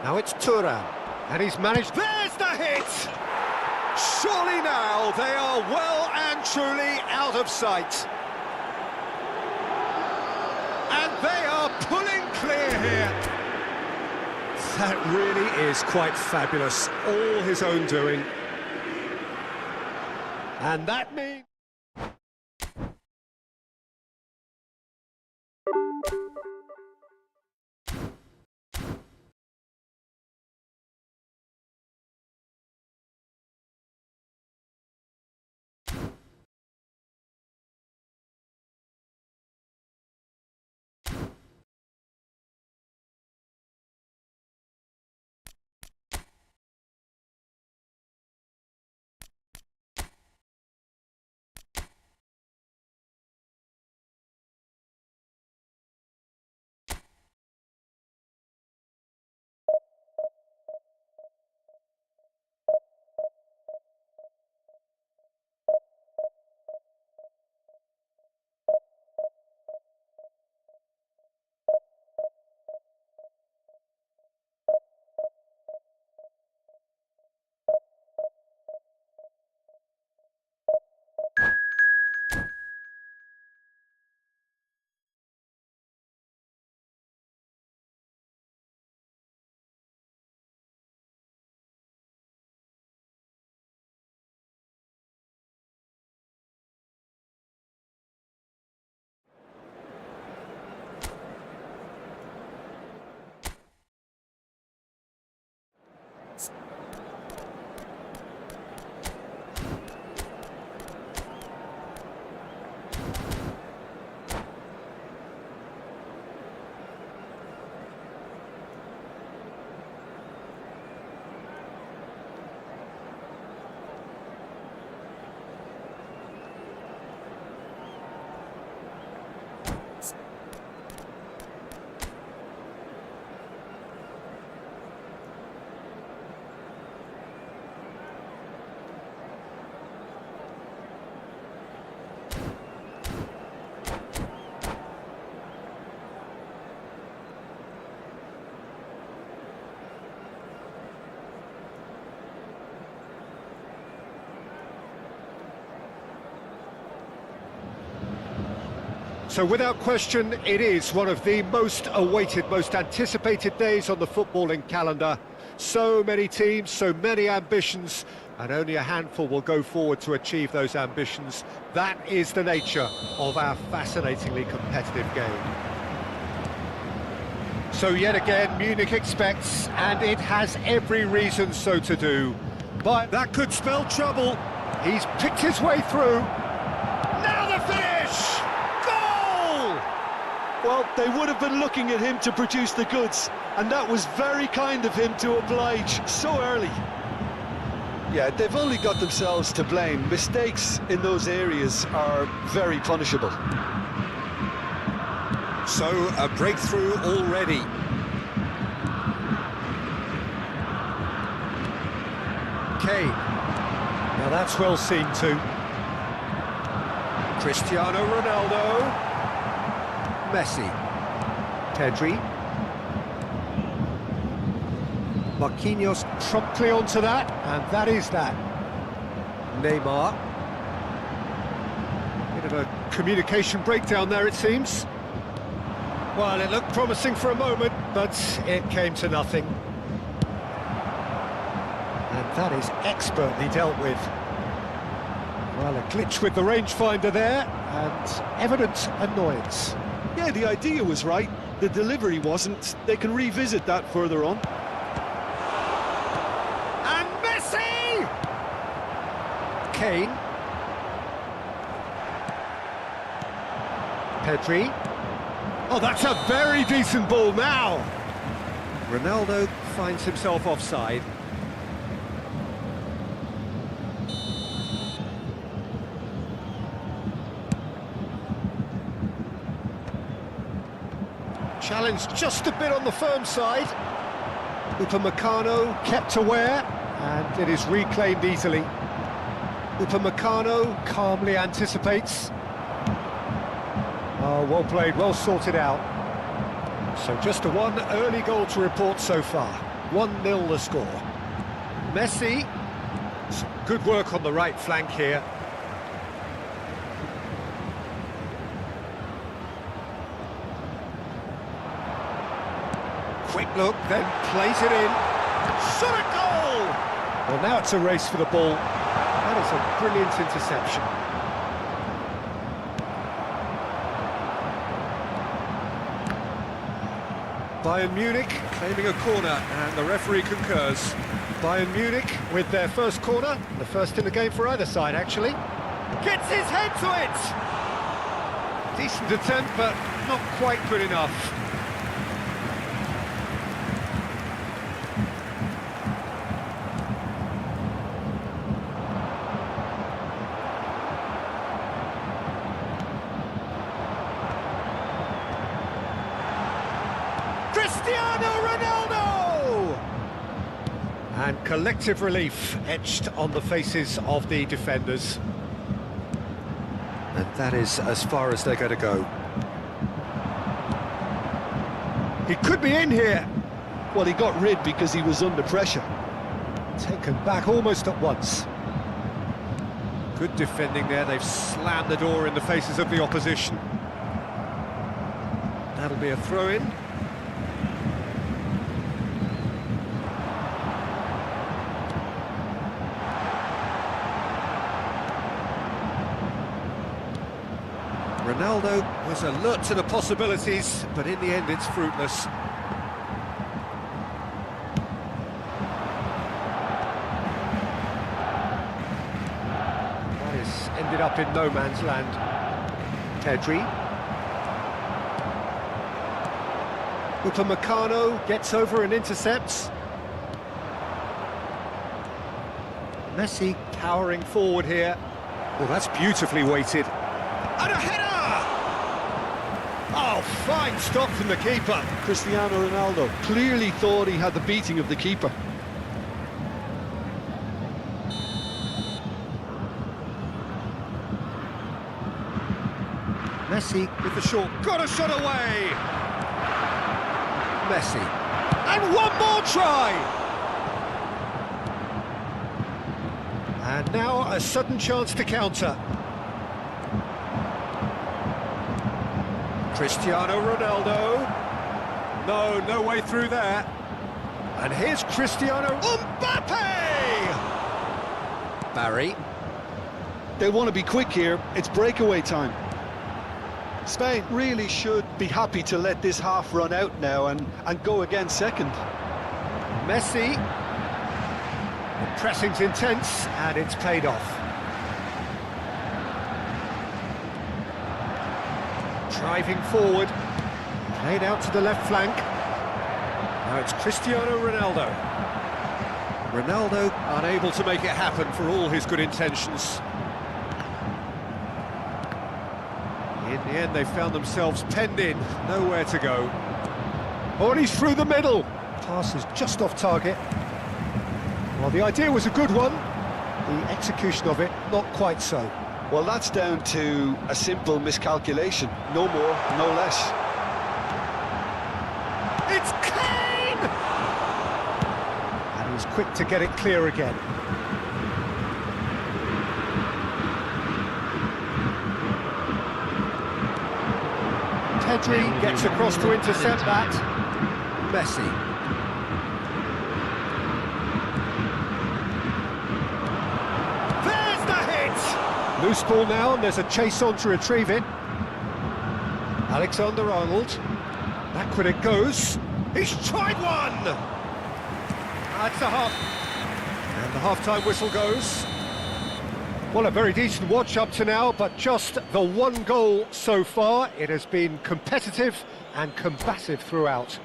Speaker 1: Now it's Thuram, and he's managed... There's the hit! Surely now they are well and truly out of sight. And they are pulling clear here. That really is quite fabulous, all his own doing. And that means... So without question, it is one of the most awaited, most anticipated days on the footballing calendar. So many teams, so many ambitions, and only a handful will go forward to achieve those ambitions. That is the nature of our fascinatingly competitive game. So yet again, Munich expects, and it has every reason so to do. But that could spell trouble. He's picked his way through. Now the finish! Goal!
Speaker 2: Well, they would have been looking at him to produce the goods, and that was very kind of him to oblige so early. Yeah, they've only got themselves to blame. Mistakes in those areas are very punishable.
Speaker 1: So, a breakthrough already. Kane. Now that's well seen too. Cristiano Ronaldo. Messi. Pedri. Marquinhos promptly onto that, and that is that. Neymar. Bit of a communication breakdown there, it seems. Well, it looked promising for a moment, but it came to nothing. And that is expertly dealt with. Well, a glitch with the rangefinder there, and evident annoyance.
Speaker 2: Yeah, the idea was right, the delivery wasn't. They can revisit that further on.
Speaker 1: And Messi! Kane. Pedri. Oh, that's a very decent ball now. Ronaldo finds himself offside. Challenge just a bit on the firm side. Upamecano kept aware, and it is reclaimed easily. Upamecano calmly anticipates. Oh, well played, well sorted out. So just a one early goal to report so far. 1-0 the score. Messi, some good work on the right flank here. Quick look, then plays it in. Shot a goal! Well, now it's a race for the ball. That is a brilliant interception. Bayern Munich claiming a corner, and the referee concurs. Bayern Munich with their first corner, the first in the game for either side, actually. Gets his head to it! Decent attempt, but not quite good enough. Cristiano Ronaldo! And collective relief etched on the faces of the defenders. And that is as far as they're going to go. He could be in here.
Speaker 2: Well, he got rid because he was under pressure.
Speaker 1: Taken back almost at once. Good defending there. They've slammed the door in the faces of the opposition. That'll be a throw-in. Ronaldo was alert to the possibilities, but in the end it's fruitless. That has ended up in no man's land. Pedri. Upamecano gets over and intercepts. Messi powering forward here. Well, that's beautifully weighted. And a header! Oh, fine stop from the keeper.
Speaker 2: Cristiano Ronaldo clearly thought he had the beating of the keeper.
Speaker 1: Messi with the short, got a shot away! Messi. And one more try! And now a sudden chance to counter. Cristiano Ronaldo. No way through there. And here's Cristiano Mbappe! Barry.
Speaker 2: They want to be quick here. It's breakaway time. Spain really should be happy to let this half run out now and go again second.
Speaker 1: Messi. The pressing's intense, and it's paid off. Driving forward. Played out to the left flank. Now it's Cristiano Ronaldo. Ronaldo unable to make it happen for all his good intentions. In the end, they found themselves penned in, nowhere to go. Oh, and he's through the middle. Pass is just off target. Well, the idea was a good one. The execution of it, not quite so.
Speaker 2: Well, that's down to a simple miscalculation. No more, no less.
Speaker 1: It's Kane! And he's quick to get it clear again. Pedri gets across to intercept that. Messi. There's the hit! Loose ball now, and there's a chase on to retrieve it. Alexander-Arnold. Backward it goes. He's tried one! That's a half. And the half-time whistle goes. Well, a very decent watch up to now, but just the one goal so far. It has been competitive and combative throughout.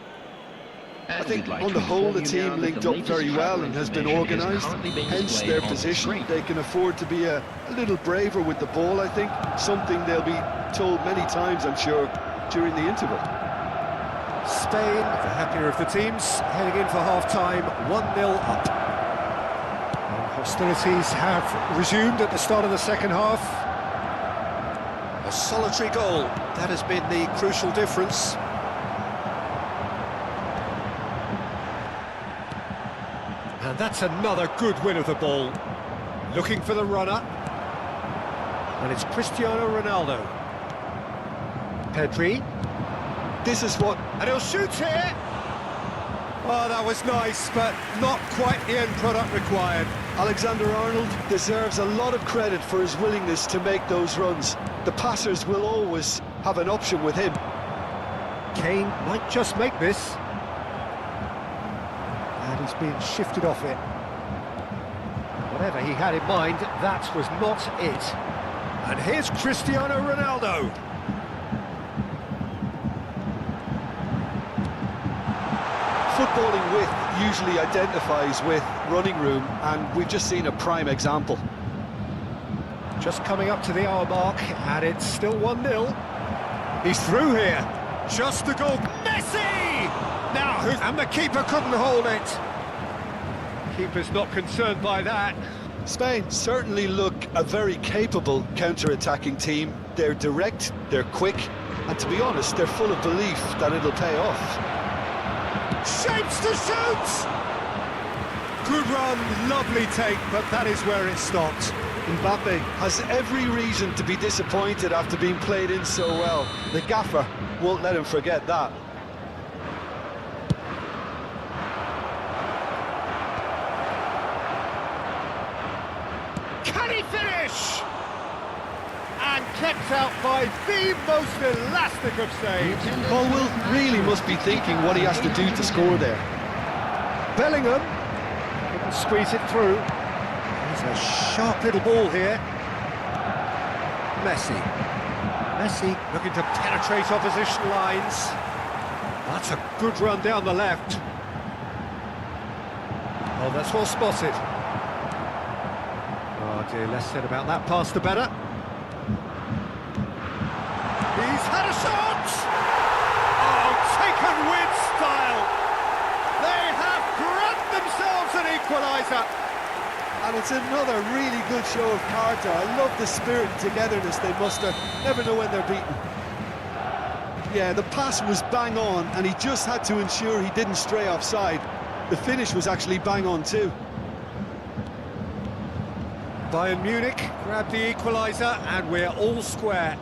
Speaker 2: I think on the whole the team linked up very well and has been organised, hence their position. They can afford to be a little braver with the ball, I think, something they'll be told many times, I'm sure, during the interval.
Speaker 1: Spain, the happier of the teams, heading in for half-time, 1-0 up. And hostilities have resumed at the start of the second half. A solitary goal, that has been the crucial difference. And that's another good win of the ball. Looking for the runner. And it's Cristiano Ronaldo. Pedri.
Speaker 2: This is what...
Speaker 1: And he'll shoot here! Oh, that was nice, but not quite the end product required.
Speaker 2: Alexander-Arnold deserves a lot of credit for his willingness to make those runs. The passers will always have an option with him.
Speaker 1: Kane might just make this. And he's being shifted off it. Whatever he had in mind, that was not it. And here's Cristiano Ronaldo.
Speaker 2: Footballing width usually identifies with running room, and we've just seen a prime example.
Speaker 1: Just coming up to the hour mark, and it's still 1-0. He's through here. Just the goal. Messi! Now, and the keeper couldn't hold it. Keeper's not concerned by that.
Speaker 2: Spain certainly look a very capable counter-attacking team. They're direct, they're quick, and to be honest, they're full of belief that it'll pay off.
Speaker 1: Shapes to shoot! Good run, lovely take, but that is where it stopped.
Speaker 2: Mbappe has every reason to be disappointed after being played in so well. The gaffer won't let him forget that.
Speaker 1: Can he finish? And kept out by the most elastic of saves.
Speaker 2: Colwill really must be thinking what he has to do to score there.
Speaker 1: Bellingham couldn't squeeze it through. There's a sharp little ball here. Messi looking to penetrate opposition lines. That's a good run down the left. Oh, that's well spotted. Oh dear, less said about that pass the better. He's had a shot! Oh, taken with style! They have grabbed themselves an equaliser!
Speaker 2: And it's another really good show of character. I love the spirit and togetherness they muster. Never know when they're beaten. Yeah, the pass was bang on, and he just had to ensure he didn't stray offside. The finish was actually bang on too.
Speaker 1: Bayern Munich grabbed the equaliser, and we're all square.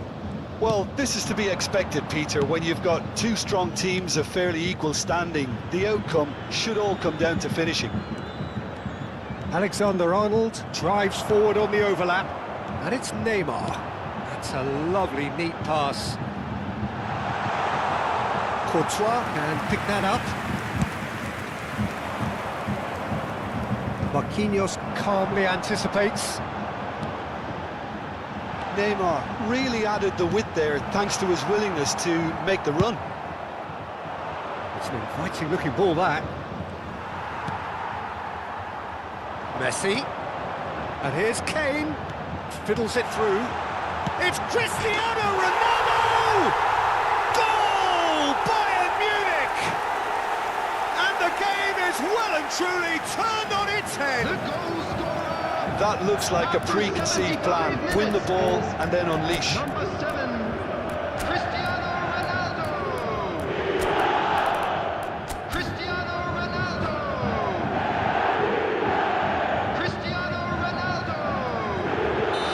Speaker 2: Well, this is to be expected, Peter. When you've got two strong teams of fairly equal standing, the outcome should all come down to finishing.
Speaker 1: Alexander-Arnold drives forward on the overlap, and it's Neymar. That's a lovely, neat pass. Courtois can pick that up. Marquinhos calmly anticipates.
Speaker 2: Neymar really added the width there thanks to his willingness to make the run.
Speaker 1: It's an inviting looking ball, that. Messi. And here's Kane. Fiddles it through. It's Cristiano Ronaldo! Goal! Bayern Munich! And the game is well and truly turned on its head.
Speaker 4: The goal scorer!
Speaker 2: That looks like a preconceived plan. Win the ball and then unleash.
Speaker 4: Number 7, Cristiano Ronaldo! Cristiano Ronaldo! Cristiano Ronaldo!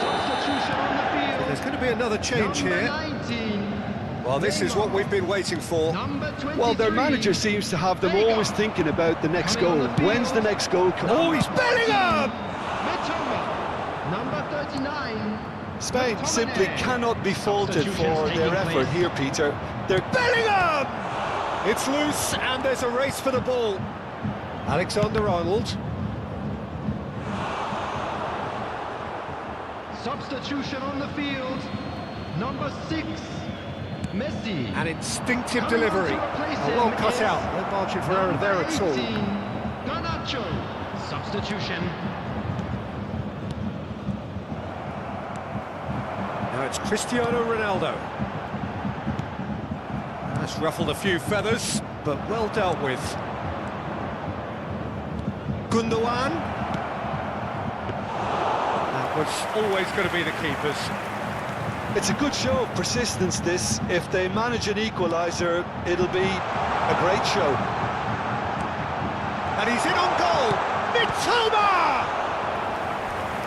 Speaker 4: Substitution on the field.
Speaker 1: There's going to be another change
Speaker 4: Number
Speaker 1: here.
Speaker 4: 19.
Speaker 1: Well, this is what we've been waiting for.
Speaker 4: Number 23.
Speaker 2: Well, their manager seems to have them always thinking about the next goal. When's the next goal coming?
Speaker 1: Oh, he's Bellingham!
Speaker 4: Number 39.
Speaker 2: Spain simply cannot be faulted for their effort here, Peter. They're
Speaker 1: Bellingham! It's loose, and there's a race for the ball. Alexander-Arnold.
Speaker 4: Substitution on the field. Number 6, Messi.
Speaker 1: An instinctive
Speaker 4: Coming on to
Speaker 1: delivery.
Speaker 4: replace
Speaker 1: Well
Speaker 4: him
Speaker 1: cut
Speaker 4: is
Speaker 1: out. No margin for error there at all.
Speaker 4: 19, Garnacho. Substitution.
Speaker 1: Now it's Cristiano Ronaldo. That's ruffled a few feathers, but well dealt with. Gundogan. That was always going to be the keepers.
Speaker 2: It's a good show of persistence, this. If they manage an equaliser, it'll be a great show.
Speaker 1: And he's in on goal! Mitoma!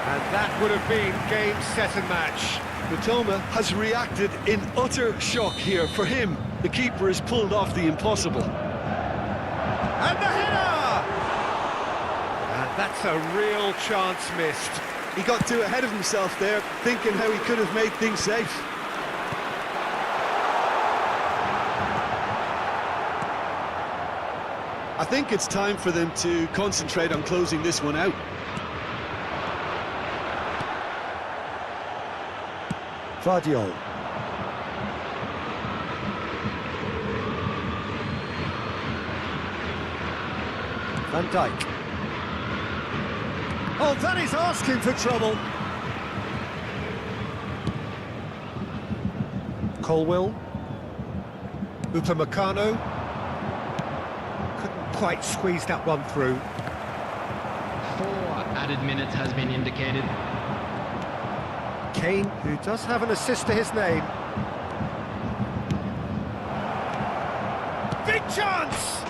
Speaker 1: And that would have been game, set and match.
Speaker 2: Mitoma has reacted in utter shock here. For him, the keeper has pulled off the impossible.
Speaker 1: And the header! And that's a real chance missed.
Speaker 2: He got too ahead of himself there, thinking how he could have made things safe. I think it's time for them to concentrate on closing this one out.
Speaker 1: Vardiol. Van Dijk. Oh, that is asking for trouble. Colwill. Upamecano. Couldn't quite squeeze that one through.
Speaker 5: 4 added minutes has been indicated.
Speaker 1: Kane, who does have an assist to his name. Big chance!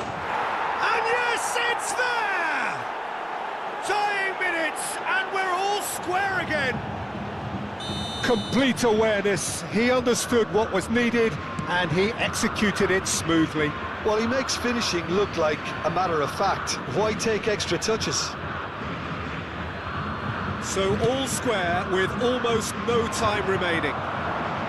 Speaker 1: And yes, it's there! Dying minutes, and we're all square again. Complete awareness. He understood what was needed, and he executed it smoothly.
Speaker 2: Well, he makes finishing look like a matter of fact. Why take extra touches?
Speaker 1: So all square with almost no time remaining.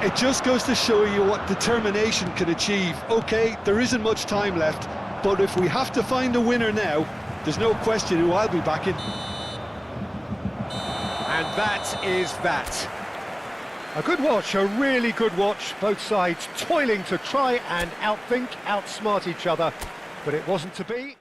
Speaker 2: It just goes to show you what determination can achieve. OK, there isn't much time left, but if we have to find a winner now, there's no question who I'll be backing.
Speaker 1: And that is that. A good watch, a really good watch. Both sides toiling to try and outsmart each other, but it wasn't to be.